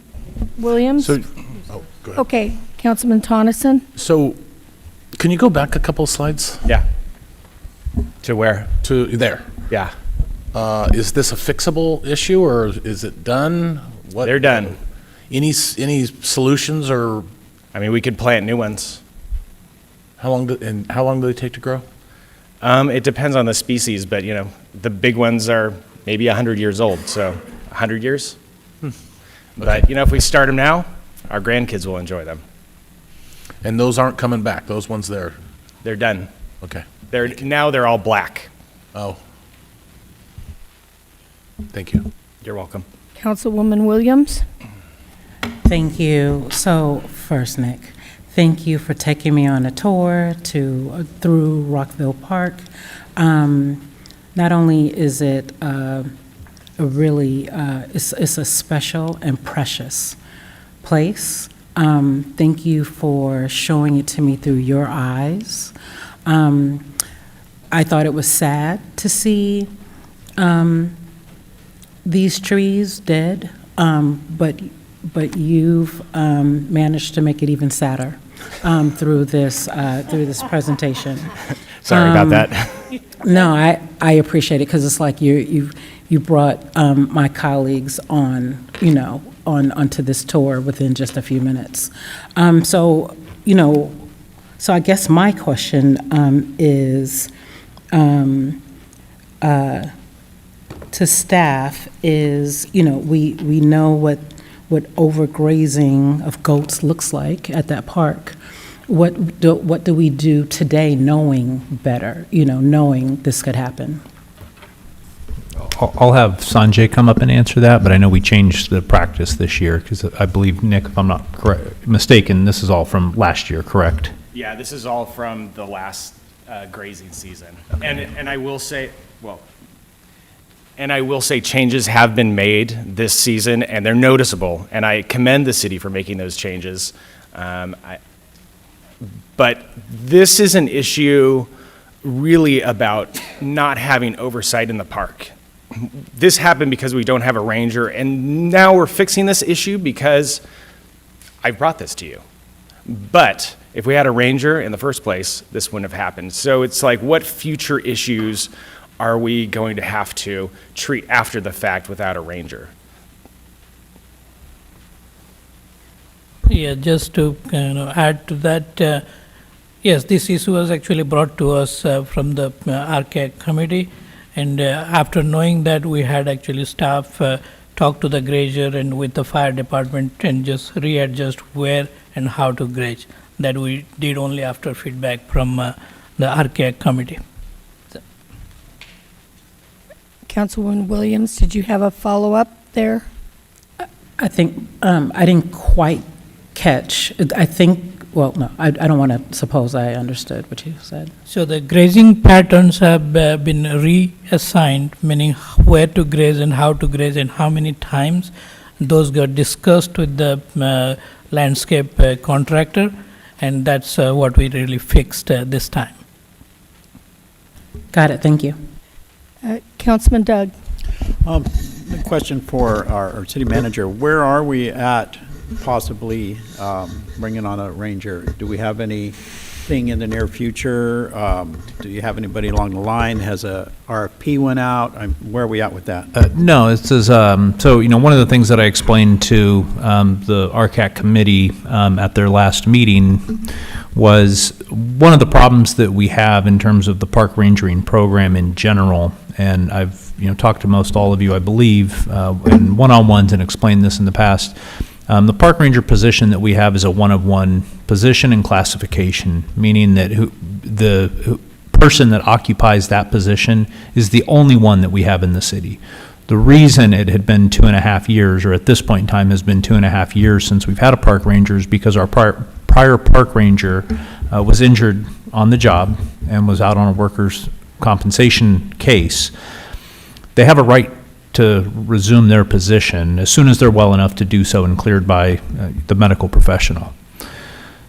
Williams? So, oh, go ahead. Okay, Councilman Tonneson? So, can you go back a couple slides? Yeah. To where? To there. Yeah. Is this a fixable issue, or is it done? What? They're done. Any solutions, or? I mean, we could plant new ones. How long do they take to grow? It depends on the species, but you know, the big ones are maybe 100 years old, so 100 years. Okay. But you know, if we start them now, our grandkids will enjoy them. And those aren't coming back. Those ones there. They're done. Okay. They're all black. Oh. Thank you. You're welcome. Councilwoman Williams? Thank you. So first, Nick, thank you for taking me on a tour through Rockville Park. Not only is it it's a special and precious place. Thank you for showing it to me through your eyes. I thought it was sad to see these trees dead, but you've managed to make it even sadder through this presentation. Sorry about that. No, I appreciate it, because it's like you brought my colleagues on, onto this tour within just a few minutes. So I guess my question is to staff is, we know what overgrazing of goats looks like at that park. What do we do today, knowing better, knowing this could happen? I'll have Sanjay come up and answer that, but I know we changed the practice this year, because I believe, Nick, if I'm not mistaken, this is all from last year, correct? Yeah, this is all from the last grazing season. Okay. And I will say, changes have been made this season, and they're noticeable, and I commend the city for making those changes. But this is an issue really about not having oversight in the park. This happened because we don't have a ranger, and now we're fixing this issue because I brought this to you. But if we had a ranger in the first place, this wouldn't have happened. So it's like, what future issues are we going to have to treat after the fact without a ranger? Yeah, just to add to that, yes, this issue was actually brought to us from the RCAG committee, and after knowing that, we had actually staff talk to the grazer and with the fire department and just readjust where and how to graze. That we did only after feedback from the RCAG committee. Councilwoman Williams, did you have a follow-up there? I think I didn't quite catch. I think, well, no, I don't want to suppose I understood what you said. So the grazing patterns have been reassigned, meaning where to graze and how to graze and how many times. Those got discussed with the landscape contractor, and that's what we really fixed this time. Got it, thank you. Councilman Doug. A question for our city manager. Where are we at possibly bringing on a ranger? Do we have anything in the near future? Do you have anybody along the line? Has a RFP went out? Where are we at with that? No, this is, so, one of the things that I explained to the RCAC committee at their last meeting was one of the problems that we have in terms of the park rangering program in general, and I've talked to most all of you, I believe, in one-on-ones and explained this in the past. The park ranger position that we have is a one-of-one position and classification, meaning that the person that occupies that position is the only one that we have in the city. The reason it had been 2.5 years, or at this point in time has been 2.5 years since we've had a park ranger, is because our prior park ranger was injured on the job and was out on a workers' compensation case. They have a right to resume their position as soon as they're well enough to do so and cleared by the medical professional.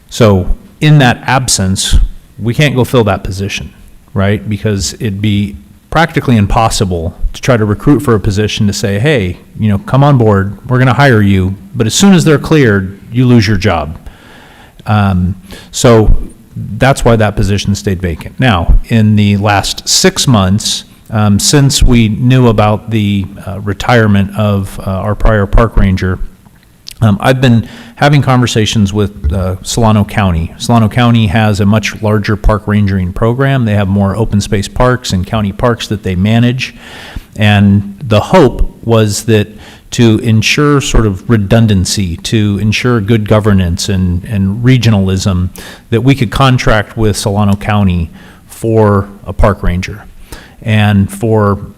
So in that absence, we can't go fill that position, right? Because it'd be practically impossible to try to recruit for a position to say, hey, come on board, we're going to hire you, but as soon as they're cleared, you lose your job. So that's why that position stayed vacant. Now, in the last 6 months, since we knew about the retirement of our prior park ranger, I've been having conversations with Solano County. Solano County has a much larger park rangering program. They have more open space parks and county parks that they manage. And the hope was that to ensure sort of redundancy, to ensure good governance and regionalism, that we could contract with Solano County for a park ranger. And for,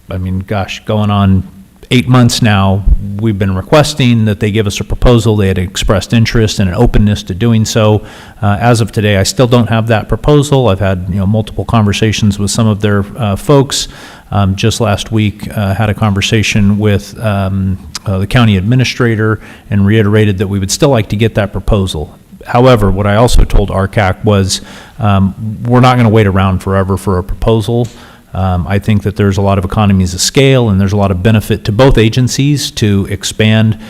going on 8 months now, we've been requesting that they give us a proposal. They had expressed interest and an openness to doing so. As of today, I still don't have that proposal. I've had multiple conversations with some of their folks. Just last week, had a conversation with the county administrator and reiterated that we would still like to get that proposal. However, what I also told RCAC was we're not going to wait around forever for a proposal. I think that there's a lot of economies of scale and there's a lot of benefit to both agencies to expand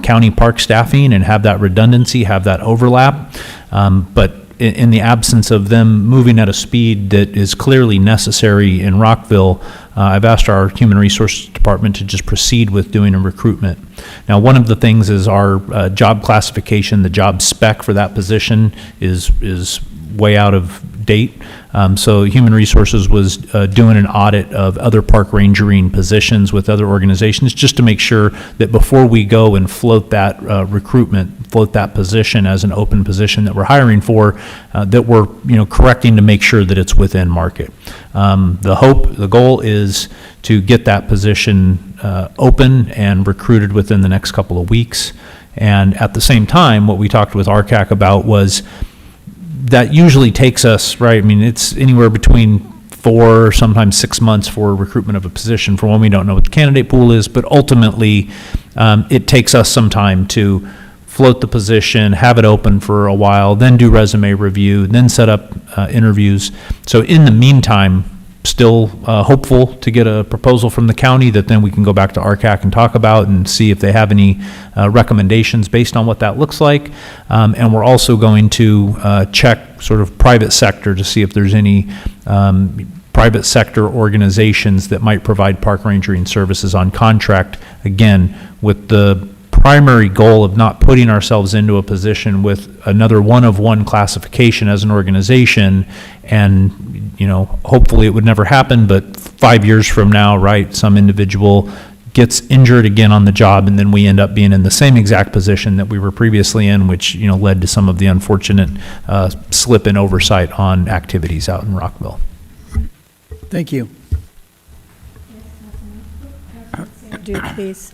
county park staffing and have that redundancy, have that overlap. But in the absence of them moving at a speed that is clearly necessary in Rockville, I've asked our Human Resources Department to just proceed with doing a recruitment. Now, one of the things is our job classification, the job spec for that position is way out of date. So Human Resources was doing an audit of other park rangering positions with other organizations just to make sure that before we go and float that recruitment, float that position as an open position that we're hiring for, that we're correcting to make sure that it's within market. The goal is to get that position open and recruited within the next couple of weeks. And at the same time, what we talked with RCAC about was that usually takes us, right, it's anywhere between 4, sometimes 6 months for recruitment of a position. For one, we don't know what the candidate pool is, but ultimately it takes us some time to float the position, have it open for a while, then do resume review, then set up interviews. So in the meantime, still hopeful to get a proposal from the county that then we can go back to RCAC and talk about and see if they have any recommendations based on what that looks like. And we're also going to check sort of private sector to see if there's any private sector organizations that might provide park rangering services on contract, again, with the primary goal of not putting ourselves into a position with another one-of-one classification as an organization. And hopefully it would never happen, but 5 years from now, right, some individual gets injured again on the job, and then we end up being in the same exact position that we were previously in, which led to some of the unfortunate slip and oversight on activities out in Rockville. Thank you. Do please.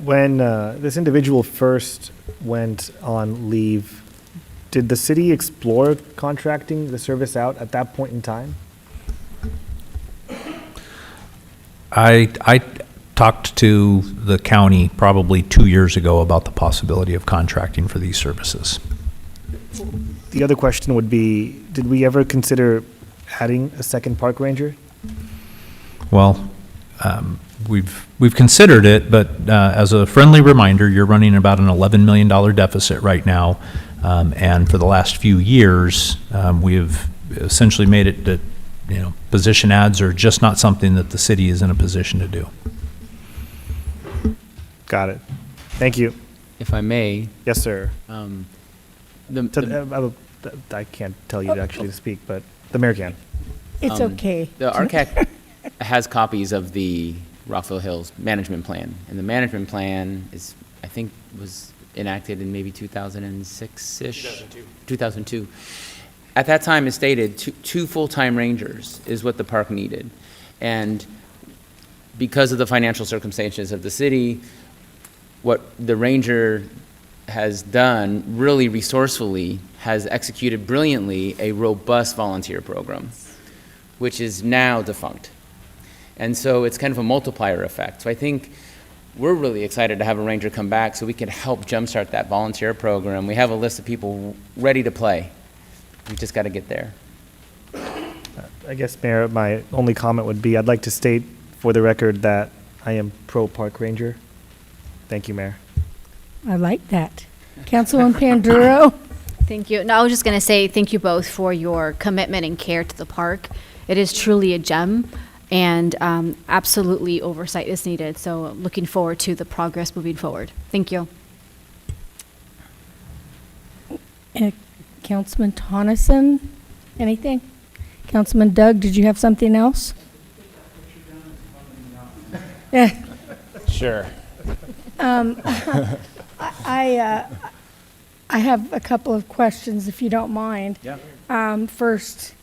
When this individual first went on leave, did the city explore contracting the service out at that point in time? I talked to the county probably 2 years ago about the possibility of contracting for these services. The other question would be, did we ever consider adding a second park ranger? Well, we've considered it, but as a friendly reminder, you're running about an $11 million deficit right now. And for the last few years, we've essentially made it that, position ads are just not something that the city is in a position to do. Got it. Thank you. If I may. Yes, sir. I can't tell you actually to speak, but the mayor can. It's okay. The RCAC has copies of the Rockville Hills management plan, and the management plan is I think was enacted in maybe 2006-ish? 2002. At that time, it stated two full-time rangers is what the park needed. And because of the financial circumstances of the city, what the ranger has done really resourcefully has executed brilliantly a robust volunteer program, which is now defunct. And so it's kind of a multiplier effect. So I think we're really excited to have a ranger come back so we can help jumpstart that volunteer program. We have a list of people ready to play. We just got to get there. I guess, Mayor, my only comment would be I'd like to state for the record that I am pro park ranger. Thank you, Mayor. I like that. Councilman Panduro? Thank you. No, I was just going to say thank you both for your commitment and care to the park. It is truly a gem, and absolutely oversight is needed. So looking forward to the progress moving forward. Thank you. Councilman Tonneson, anything? Councilman Doug, did you have something else? Yeah. Sure. I have a couple of questions, if you don't mind. Yeah. First,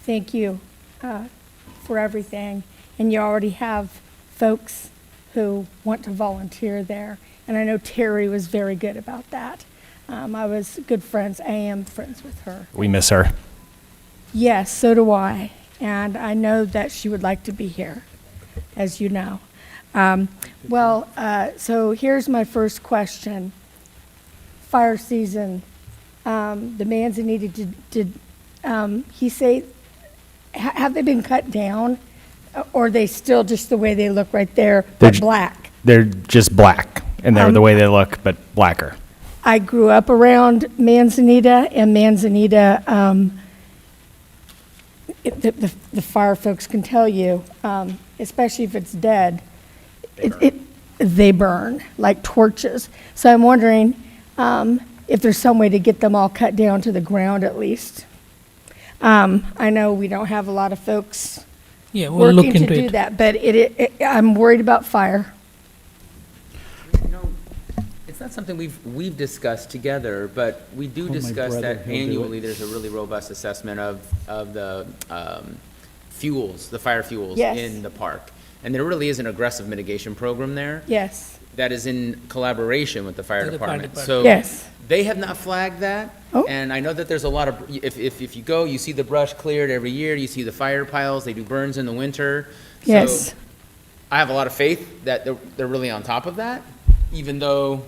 thank you for everything. And you already have folks who want to volunteer there. And I know Terry was very good about that. I was good friends. I am friends with her. We miss her. Yes, so do I. And I know that she would like to be here, as you know. So here's my first question. Fire season, the Manzanita, did he say, have they been cut down? Or are they still just the way they look right there, but black? They're just black, and they're the way they look, but blacker. I grew up around Manzanita, and Manzanita, the fire folks can tell you, especially if it's dead, they burn like torches. So I'm wondering if there's some way to get them all cut down to the ground at least. I know we don't have a lot of folks we'll look working to into do it. that, but I'm worried about fire. It's not something we've discussed together, but we do discuss that annually. There's a really robust assessment of the fuels, the fire fuels in the park. And there really is an aggressive mitigation program there. Yes. That is in collaboration with the fire department. So Yes. they have not flagged that. Oh. And I know that there's a lot of, if you go, you see the brush cleared every year, you see the fire piles, they do burns in the winter. Yes. So I have a lot of faith that they're really on top of that, even though,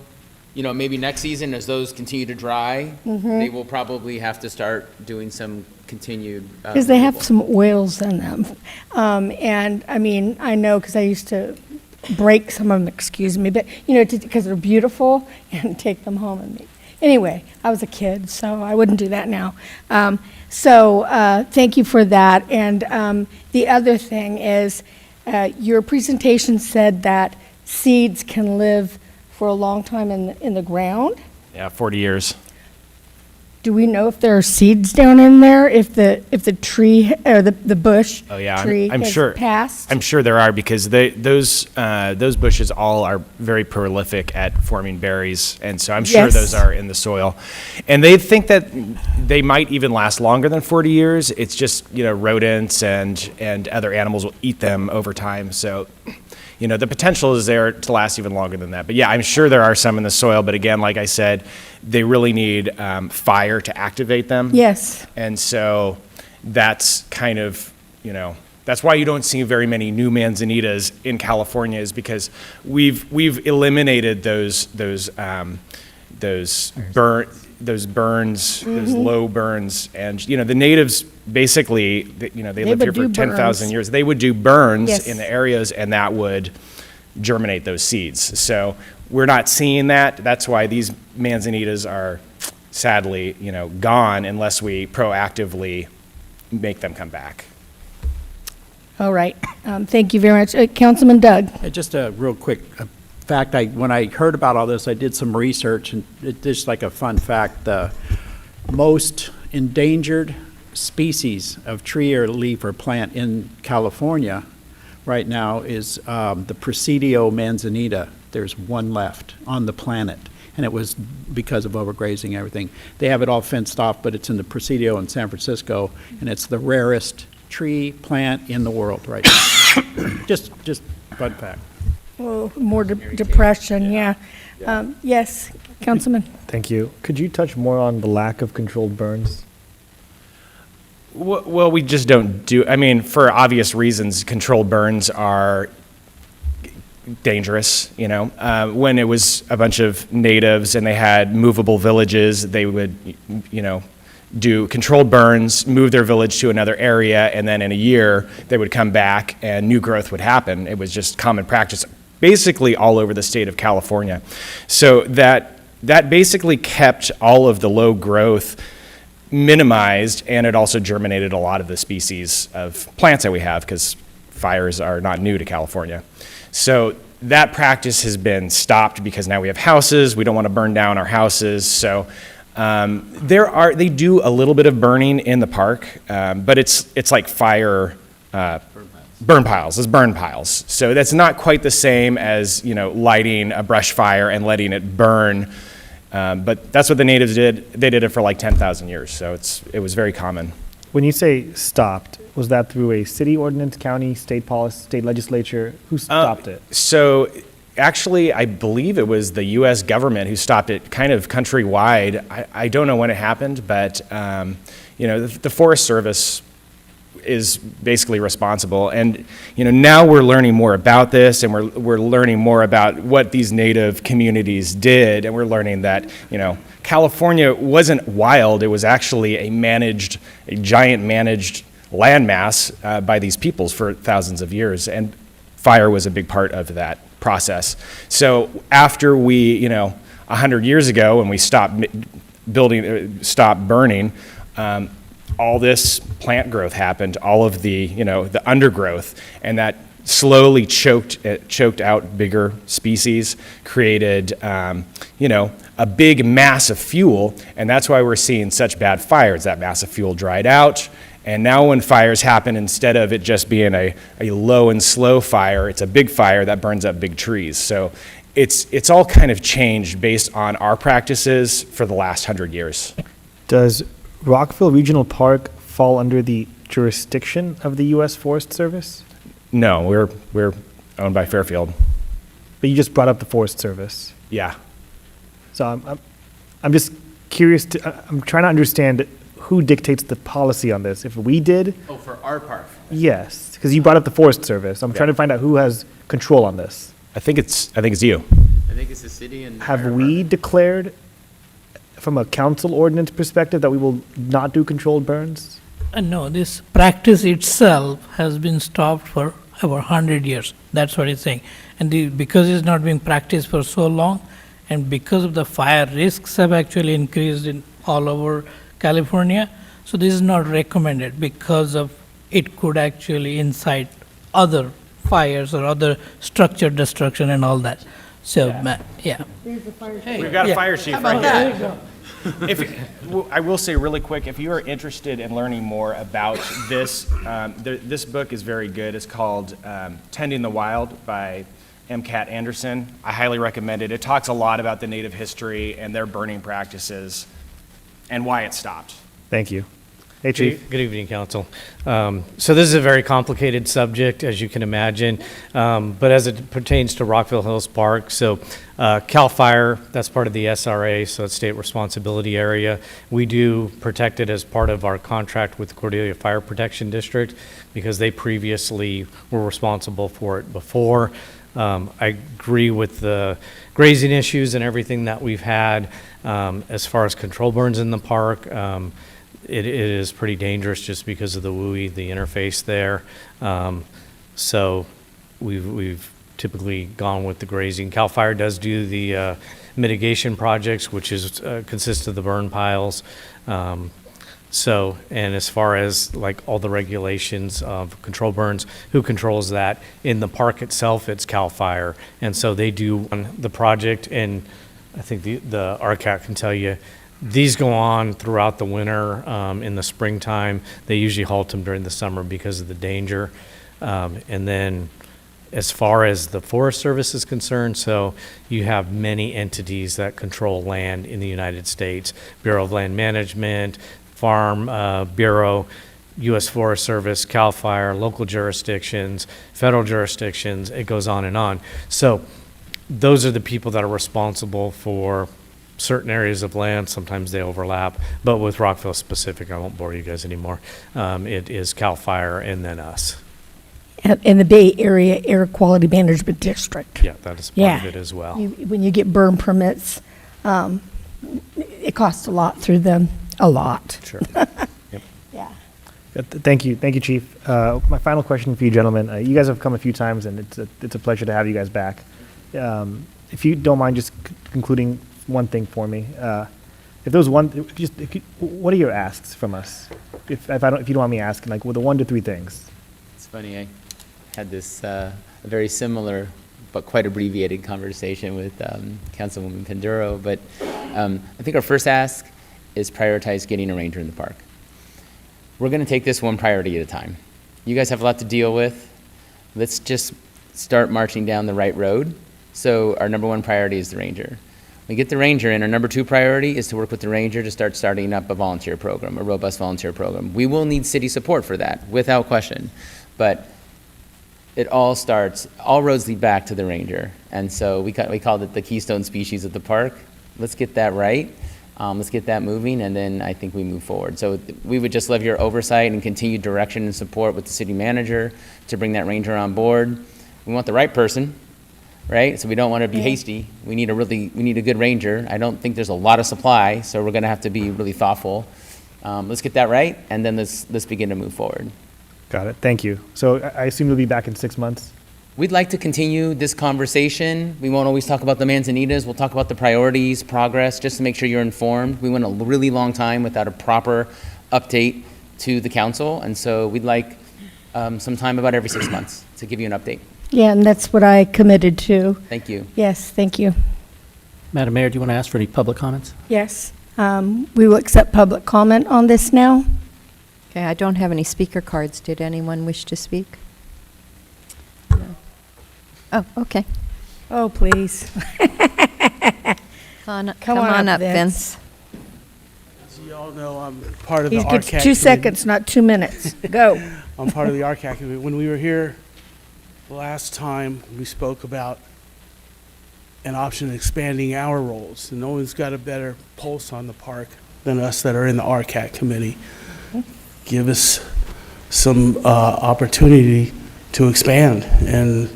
maybe next season as those continue to dry, they will probably have to start doing some continued. Because they have some oils in them. And I mean, I know because I used to break some of them, excuse me, but, because they're beautiful and take them home and anyway, I was a kid, so I wouldn't do that now. Thank you for that. And the other thing is, your presentation said that seeds can live for a long time in the ground. Yeah, 40 years. Do we know if there are seeds down in there, if the tree or the bush tree I'm has sure, passed? I'm sure there are because those bushes all are very prolific at forming berries, and so I'm sure those are in the soil. And they think that they might even last longer than 40 years. It's just rodents and other animals will eat them over time. So the potential is there to last even longer than that. But yeah, I'm sure there are some in the soil. But again, like I said, they really need fire to activate them. Yes. And so that's kind of, that's why you don't see very many new manzanitas in California, is because we've eliminated those burns, those low burns, and the natives basically, they lived here for 10,000 years. They would do burns in the areas, and that would germinate those seeds. So we're not seeing that. That's why these manzanitas are sadly, gone unless we proactively make them come back. All right. Thank you very much. Councilman Doug. Just a real quick fact, when I heard about all this, I did some research, and just like a fun fact, the most endangered species of tree or leaf or plant in California right now is the Presidio manzanita. There's one left on the planet, and it was because of overgrazing and everything. They have it all fenced off, but it's in the Presidio in San Francisco, and it's the rarest tree plant in the world right now. just fun fact. Well, more depression, yeah. Yes, Councilman. Thank you. Could you touch more on the lack of controlled burns? Well, we just don't do, I mean, for obvious reasons, controlled burns are dangerous, you know. When it was a bunch of natives and they had movable villages, they would, you know, do controlled burns, move their village to another area, and then in a year, they would come back and new growth would happen. It was just common practice, basically all over the state of California. So that basically kept all of the low growth minimized, and it also germinated a lot of the species of plants that we have, because fires are not new to California. So that practice has been stopped because now we have houses. We don't want to burn down our houses. So they do a little bit of burning in the park, but it's like fire burn piles. It's burn piles. So that's not quite the same as, you know, lighting a brush fire and letting it burn. But that's what the natives did. They did it for like 10,000 years, so it was very common. When you say stopped, was that through a city ordinance, county, state policy, state legislature? Who stopped it? So actually, I believe it was the U.S. government who stopped it kind of countrywide. I don't know when it happened, but you know, the Forest Service is basically responsible. And you know, now we're learning more about this, and we're learning more about what these native communities did, and we're learning that, you know, California wasn't wild. It was actually a giant managed landmass by these peoples for thousands of years, and fire was a big part of that process. So after we, you know, 100 years ago, when we stopped burning, all this plant growth happened, all of the, you know, the undergrowth, and that slowly choked out bigger species, created, you know, a big mass of fuel, and that's why we're seeing such bad fires. That mass of fuel dried out, and now when fires happen, instead of it just being a low and slow fire, it's a big fire that burns up big trees. So it's all kind of changed based on our practices for the last 100 years. Does Rockville Regional Park fall under the jurisdiction of the U.S. Forest Service? No, we're owned by Fairfield. But you just brought up the Forest Service. Yeah. So I'm just curious I'm trying to understand who dictates the policy on this. If we did? Oh, for our part. Yes, because you brought up the Forest Service. I'm trying to find out who has control on this. I think it's you. I think it's the city and. Have we declared, from a council ordinance perspective, that we will not do controlled burns? No, this practice itself has been stopped for over 100 years. That's what it's saying. And because it's not being practiced for so long, and because of the fire risks have actually increased in all over California, so this is not recommended because of it could actually incite other fires or other structure destruction and all that. So, yeah. We've got a fire chief right here. I will say really quick, if you are interested in learning more about this, this book is very good. It's called Tending the Wild by M. Cat Anderson. I highly recommend it. It talks a lot about the native history and their burning practices and why it stopped. Thank you. Hey, Chief. Good evening, Council. So this is a very complicated subject, as you can imagine, but as it pertains to Rockville Hills Park, so CAL FIRE, that's part of the SRA, so it's state responsibility area. We do protect it as part of our contract with Cordelia Fire Protection District because they previously were responsible for it before. I agree with the grazing issues and everything that we've had. As far as control burns in the park, it is pretty dangerous just because of the WUI, the interface there. So we've typically gone with the grazing. CAL FIRE does do the mitigation projects, which is consists of the burn piles. So, and as far as like all the regulations of control burns, who controls that? In the park itself, it's CAL FIRE. And so they do the project, and I think the RCAT can tell you, these go on throughout the winter. In the springtime, they usually halt them during the summer because of the danger. And then as far as the Forest Service is concerned, so you have many entities that control land in the United States: Bureau of Land Management, Farm Bureau, U.S. Forest Service, CAL FIRE, local jurisdictions, federal jurisdictions. It goes on and on. So those are the people that are responsible for certain areas of land. Sometimes they overlap, but with Rockville specific, I won't bore you guys anymore. It is CAL FIRE and then us. In the Bay Area Air Quality Management District. Yeah, that is part of it as well. When you get burn permits, it costs a lot through them, a lot. Sure. Yep. Yeah. Thank you, Chief. My final question for you, gentlemen. You guys have come a few times, and it's a pleasure to have you guys back. If you don't mind just concluding one thing for me, if there was one, what are your asks from us? If you don't mind me asking, like, the 1 to 3 things. It's funny, I had this a very similar but quite abbreviated conversation with Councilwoman Penduro, but I think our first ask is prioritize getting a ranger in the park. We're going to take this one priority at a time. You guys have a lot to deal with. Let's just start marching down the right road. So our number 1 priority is the ranger. We get the ranger in. Our number 2 priority is to work with the ranger to start starting up a volunteer program, a robust volunteer program. We will need city support for that, without question. But it all roads lead back to the ranger. And so we called it the keystone species of the park. Let's get that right. Let's get that moving, and then I think we move forward. So we would just love your oversight and continued direction and support with the city manager to bring that ranger on board. We want the right person, right? So we don't want to be hasty. We need a good ranger. I don't think there's a lot of supply, so we're going to have to be really thoughtful. Let's get that right, and then let's begin to move forward. Got it. Thank you. So I assume you'll be back in 6 months? We'd like to continue this conversation. We won't always talk about the manzanitas. We'll talk about the priorities, progress, just to make sure you're informed. We went a really long time without a proper update to the council, and so we'd like some time about every 6 months to give you an update. Yeah, and that's what I committed to. Thank you. Yes, thank you. Madam Mayor, do you want to ask for any public comments? Yes. We will accept public comment on this now. Okay, I don't have any speaker cards. Did anyone wish to speak? No. Oh, okay. Oh, please. Come on up, Vince. As you all know, I'm part of He the gets RCAC 2 seconds, not 2 minutes. Go. I'm part of the RCAC committee. When we were here the last time, we spoke about an option of expanding our roles, and no one's got a better pulse on the park than us that are in the RCAC committee. Give us some opportunity to expand and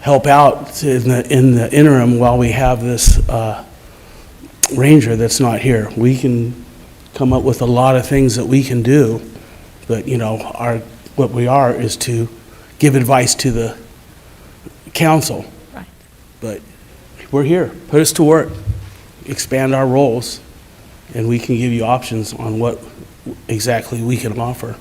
help out in the interim while we have this ranger that's not here. We can come up with a lot of things that we can do, but what we are is to give advice to the council. Right. But we're here. Put us to work. Expand our roles, and we can give you options on what exactly we can offer.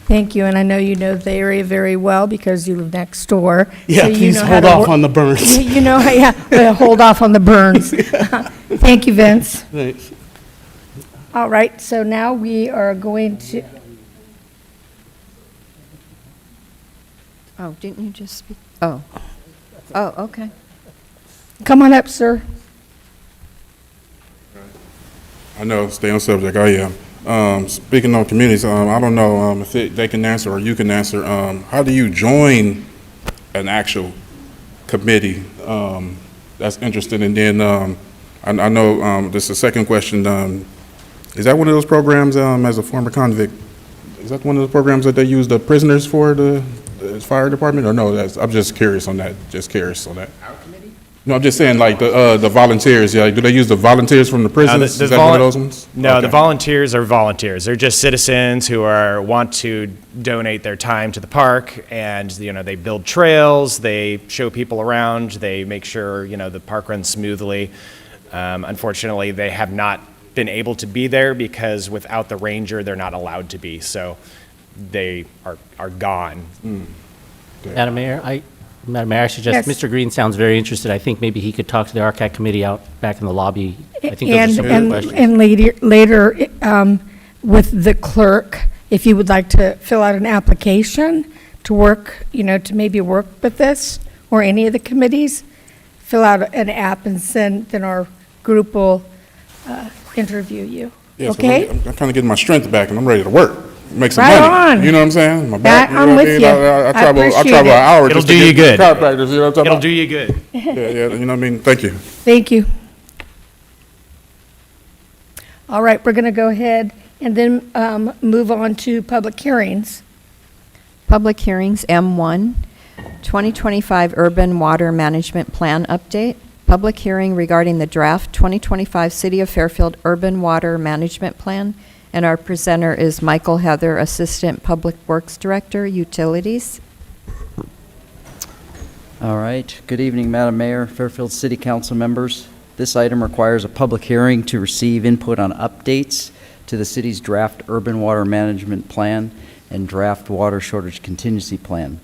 Thank you, and I know you know the area very well because you live next door. Yeah, so you please know hold off on the burns. You know, hold off on the burns. Thank you, Vince. Thanks. All right, so now we are going to, Oh, didn't you just speak? Oh. Oh, okay. come on up, sir. I know, stay on subject, I am. Speaking on communities, I don't know if they can answer or you can answer. How do you join an actual committee that's interested? And then I know this is the second question. Is that one of those programs as a former convict? Is that one of the programs that they use the prisoners for the fire department? Or no, I'm just curious on that. Just curious on that. Our committee? No, I'm just saying like the volunteers. Yeah, do they use the volunteers from the prisons? Is that one of those ones? No, Okay. the volunteers are volunteers. They're just citizens who want to donate their time to the park, and they build trails, they show people around, they make sure the park runs smoothly. Unfortunately, they have not been able to be there because without the ranger, they're not allowed to be. So they are gone. Madam Mayor, I suggest, Yes. Mr. Green sounds very interested. I think maybe he could talk to the RCAC committee out back in the lobby. I think those are some good questions. And later with the clerk, if you would like to fill out an application, to work, to maybe work with this or any of the committees, fill out an app and then our group will interview you. Yeah, so Okay? I'm kind of getting my strength back and I'm ready to work. Make some Right money. on. You know what I'm saying? My back, That- I'm with you. I I travel appreciate an it. hour It'll just do to you get good. chiropractors, you know what I'm talking It'll about? do you good. Yeah, you know what I mean? Thank you. Thank you. All right, we're going to go ahead and then move on to public hearings. Public hearings, M1, 2025 Urban Water Management Plan Update. Public hearing regarding the draft 2025 City of Fairfield Urban Water Management Plan. And our presenter is Michael Heather, Assistant Public Works Director, Utilities. All right. Good evening, Madam Mayor, Fairfield City Council members. This item requires a public hearing to receive input on updates to the city's draft urban water management plan and draft water shortage contingency plan,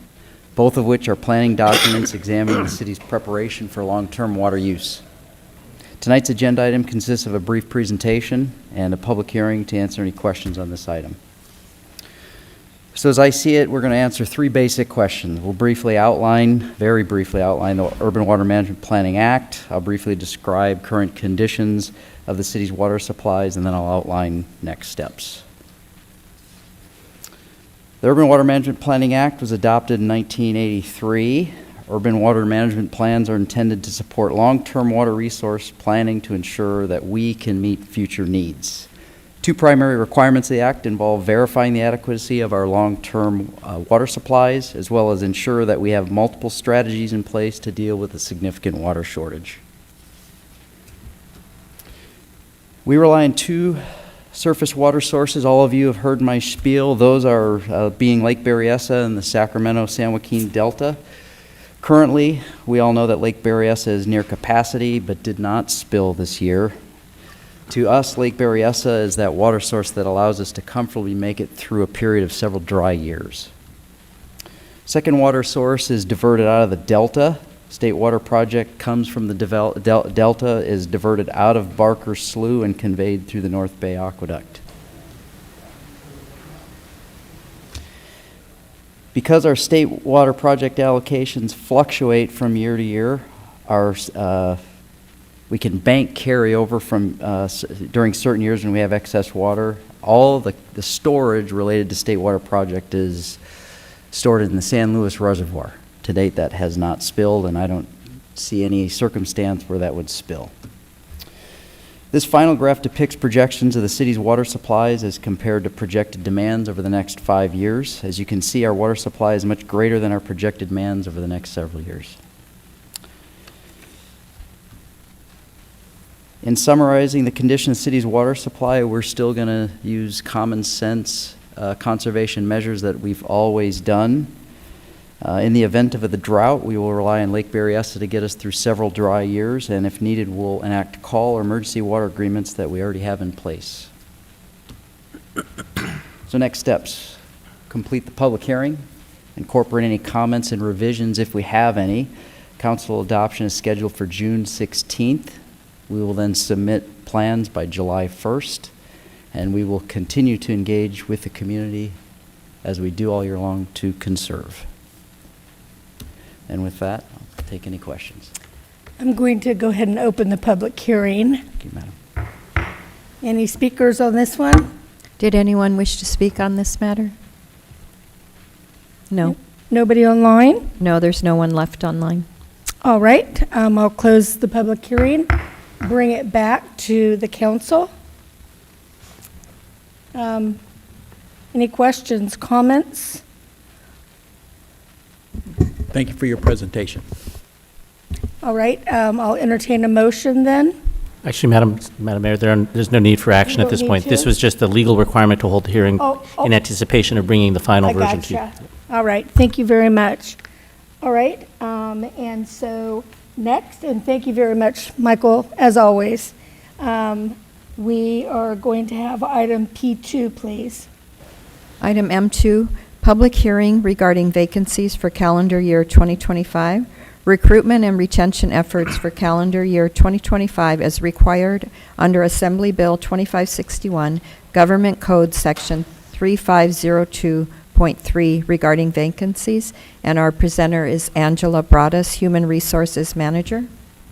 both of which are planning documents examining the city's preparation for long-term water use. Tonight's agenda item consists of a brief presentation and a public hearing to answer any questions on this item. So as I see it, we're going to answer three basic questions. We'll very briefly outline the Urban Water Management Planning Act. I'll briefly describe current conditions of the city's water supplies, and then I'll outline next steps. The Urban Water Management Planning Act was adopted in 1983. Urban water management plans are intended to support long-term water resource planning to ensure that we can meet future needs. Two primary requirements of the Act involve verifying the adequacy of our long-term water supplies, as well as ensure that we have multiple strategies in place to deal with a significant water shortage. We rely on two surface water sources. All of you have heard my spiel. Those are being Lake Berryessa and the Sacramento-San Joaquin Delta. Currently, we all know that Lake Berryessa is near capacity, but did not spill this year. To us, Lake Berryessa is that water source that allows us to comfortably make it through a period of several dry years. Second water source is diverted out of the Delta. State Water Project comes from the Delta, is diverted out of Barker Slough and conveyed through the North Bay Aqueduct. Because our state water project allocations fluctuate from year to year, we can bank carryover from during certain years when we have excess water. All the storage related to state water project is stored in the San Luis Reservoir. To date, that has not spilled, and I don't see any circumstance where that would spill. This final graph depicts projections of the city's water supplies as compared to projected demands over the next 5 years. As you can see, our water supply is much greater than our projected demands over the next several years. In summarizing the condition of the city's water supply, we're still going to use common sense conservation measures that we've always done. In the event of a drought, we will rely on Lake Berryessa to get us through several dry years, and if needed, we'll enact call or emergency water agreements that we already have in place. So next steps, complete the public hearing, incorporate any comments and revisions if we have any. Council adoption is scheduled for June 16th. We will then submit plans by July 1st, and we will continue to engage with the community as we do all year long to conserve. And with that, I'll take any questions. I'm going to go ahead and open the public hearing. Thank you, Madam. Any speakers on this one? Did anyone wish to speak on this matter? No. Nobody online? No, there's no one left online. All right, I'll close the public hearing, bring it back to the council. Any questions, comments? Thank you for your presentation. All right, I'll entertain a motion then. Actually, Madam Mayor, there's no need for action You at this don't need point. to? This was just a legal requirement to hold the hearing in anticipation of bringing the final I version to you. gotcha. All right, thank you very much. All right, and so next, and thank you very much, Michael, as always. We are going to have item P2, please. Item M2, public hearing regarding vacancies for calendar year 2025, recruitment and retention efforts for calendar year 2025 as required under Assembly Bill 2561, Government Code Section 3502.010, 3.3 regarding vacancies, and our presenter is Angela Broaddus, Human Resources Manager.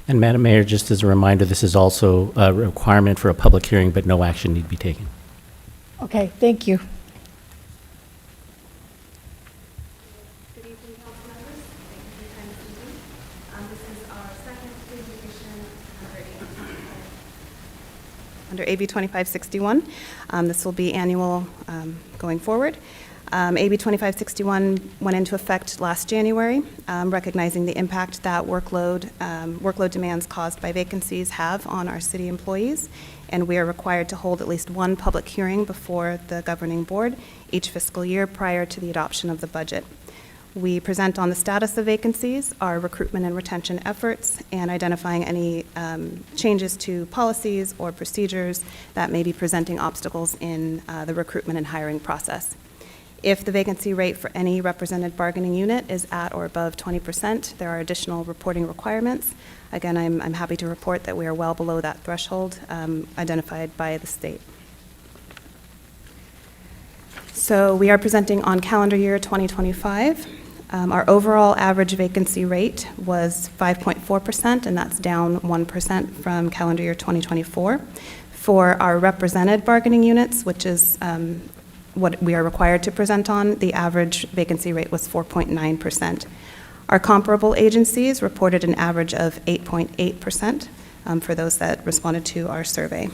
And Madam Mayor, just as a reminder, this is also a requirement for a public hearing, but no action need be taken. Okay, thank you. Good evening, council members. Thank you for your time this evening. This is our second presentation under AB 2561. This will be annual going forward. AB 2561 went into effect last January, recognizing the impact that workload demands caused by vacancies have on our city employees, and we are required to hold at least one public hearing before the governing board each fiscal year prior to the adoption of the budget. We present on the status of vacancies, our recruitment and retention efforts, and identifying any changes to policies or procedures that may be presenting obstacles in the recruitment and hiring process. If the vacancy rate for any represented bargaining unit is at or above 20%, there are additional reporting requirements. Again, I'm happy to report that we are well below that threshold identified by the state. So we are presenting on calendar year 2025. Our overall average vacancy rate was 5.4%, and that's down 1% from calendar year 2024. For our represented bargaining units, which is what we are required to present on, the average vacancy rate was 4.9%. Our comparable agencies reported an average of 8.8% for those that responded to our survey.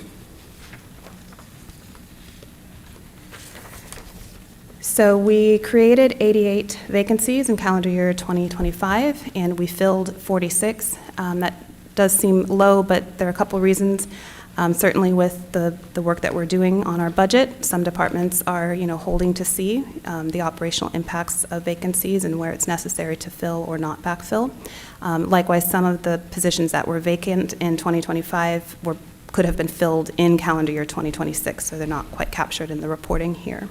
So we created 88 vacancies in calendar year 2025, and we filled 46. That does seem low, but there are a couple reasons. Certainly with the work that we're doing on our budget, some departments are holding to see the operational impacts of vacancies and where it's necessary to fill or not backfill. Likewise, some of the positions that were vacant in 2025 could have been filled in calendar year 2026, so they're not quite captured in the reporting here.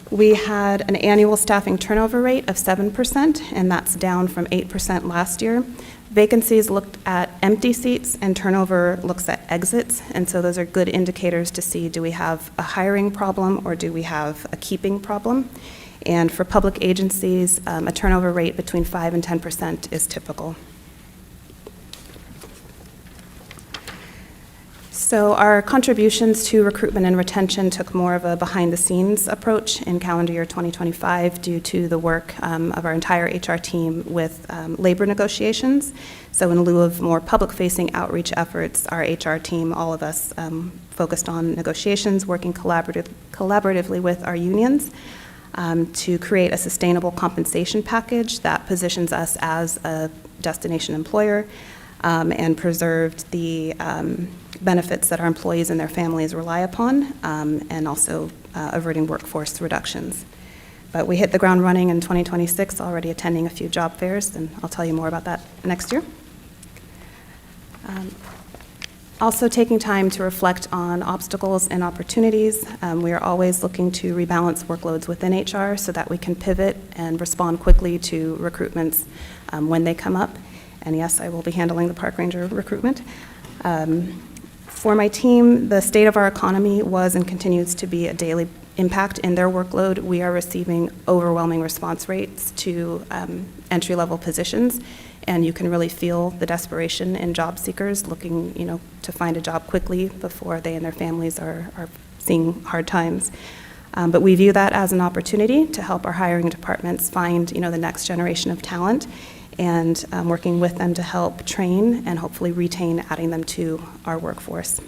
We had an annual staffing turnover rate of 7%, and that's down from 8% last year. Vacancies looked at empty seats, and turnover looks at exits, and so those are good indicators to see, do we have a hiring problem or do we have a keeping problem? And for public agencies, a turnover rate between 5 and 10% is typical. So our contributions to recruitment and retention took more of a behind-the-scenes approach in calendar year 2025 due to the work of our entire HR team with labor negotiations. So in lieu of more public-facing outreach efforts, our HR team, all of us, focused on negotiations, working collaboratively with our unions to create a sustainable compensation package that positions us as a destination employer and preserved the benefits that our employees and their families rely upon, and also averting workforce reductions. But we hit the ground running in 2026, already attending a few job fairs, and I'll tell you more about that next year. Also taking time to reflect on obstacles and opportunities. We are always looking to rebalance workloads within HR so that we can pivot and respond quickly to recruitments when they come up. And yes, I will be handling the park ranger recruitment. For my team, the state of our economy was and continues to be a daily impact in their workload. We are receiving overwhelming response rates to entry-level positions, and you can really feel the desperation in job seekers looking, to find a job quickly before they and their families are seeing hard times. But we view that as an opportunity to help our hiring departments find, the next generation of talent, and working with them to help train and hopefully retain, adding them to our workforce.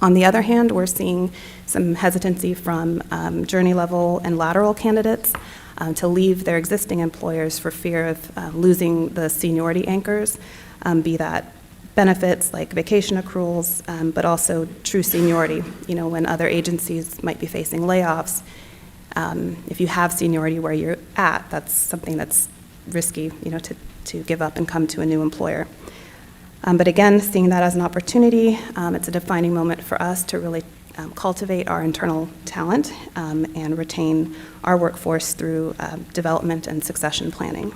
On the other hand, we're seeing some hesitancy from journey level and lateral candidates to leave their existing employers for fear of losing the seniority anchors, be that benefits like vacation accruals, but also true seniority. When other agencies might be facing layoffs, if you have seniority where you're at, that's something that's risky, to give up and come to a new employer. But again, seeing that as an opportunity, it's a defining moment for us to really cultivate our internal talent and retain our workforce through development and succession planning.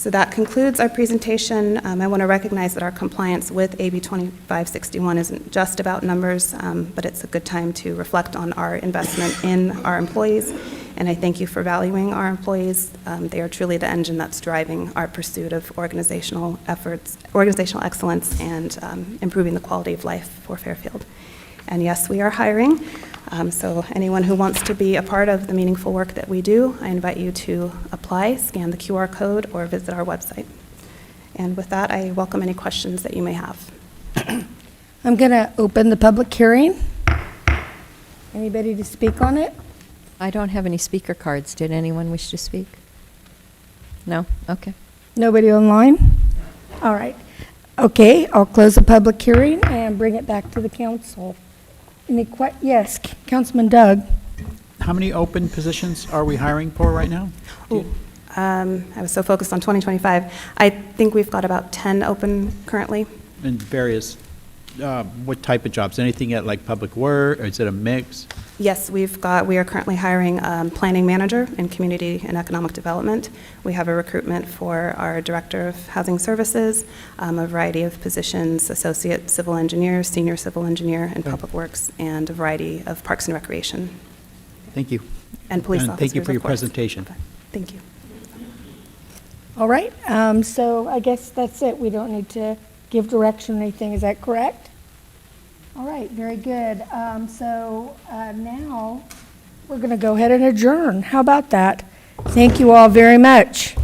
So that concludes our presentation. I want to recognize that our compliance with AB 2561 isn't just about numbers, but it's a good time to reflect on our investment in our employees. And I thank you for valuing our employees. They are truly the engine that's driving our pursuit of organizational efforts, organizational excellence, and improving the quality of life for Fairfield. And yes, we are hiring. So anyone who wants to be a part of the meaningful work that we do, I invite you to apply, scan the QR code, or visit our website. And with that, I welcome any questions that you may have. I'm going to open the public hearing. Anybody to speak on it? I don't have any speaker cards. Did anyone wish to speak? No? Okay. Nobody online? All right. Okay, I'll close the public hearing and bring it back to the council. Yes, Councilman Doug. How many open positions are we hiring for right now? I was so focused on 2025. I think we've got about 10 open currently. In various, what type of jobs? Anything at like public work, or is it a mix? Yes, we are currently hiring planning manager in community and economic development. We have a recruitment for our director of housing services, a variety of positions, associate civil engineer, senior civil engineer in public works, and a variety of parks and recreation. Thank you. And police officers, Thank you for of your course. presentation. Okay. Thank you. All right, so I guess that's it. We don't need to give direction or anything. Is that correct? All right, very good. So now we're going to go ahead and adjourn. How about that? Thank you all very much.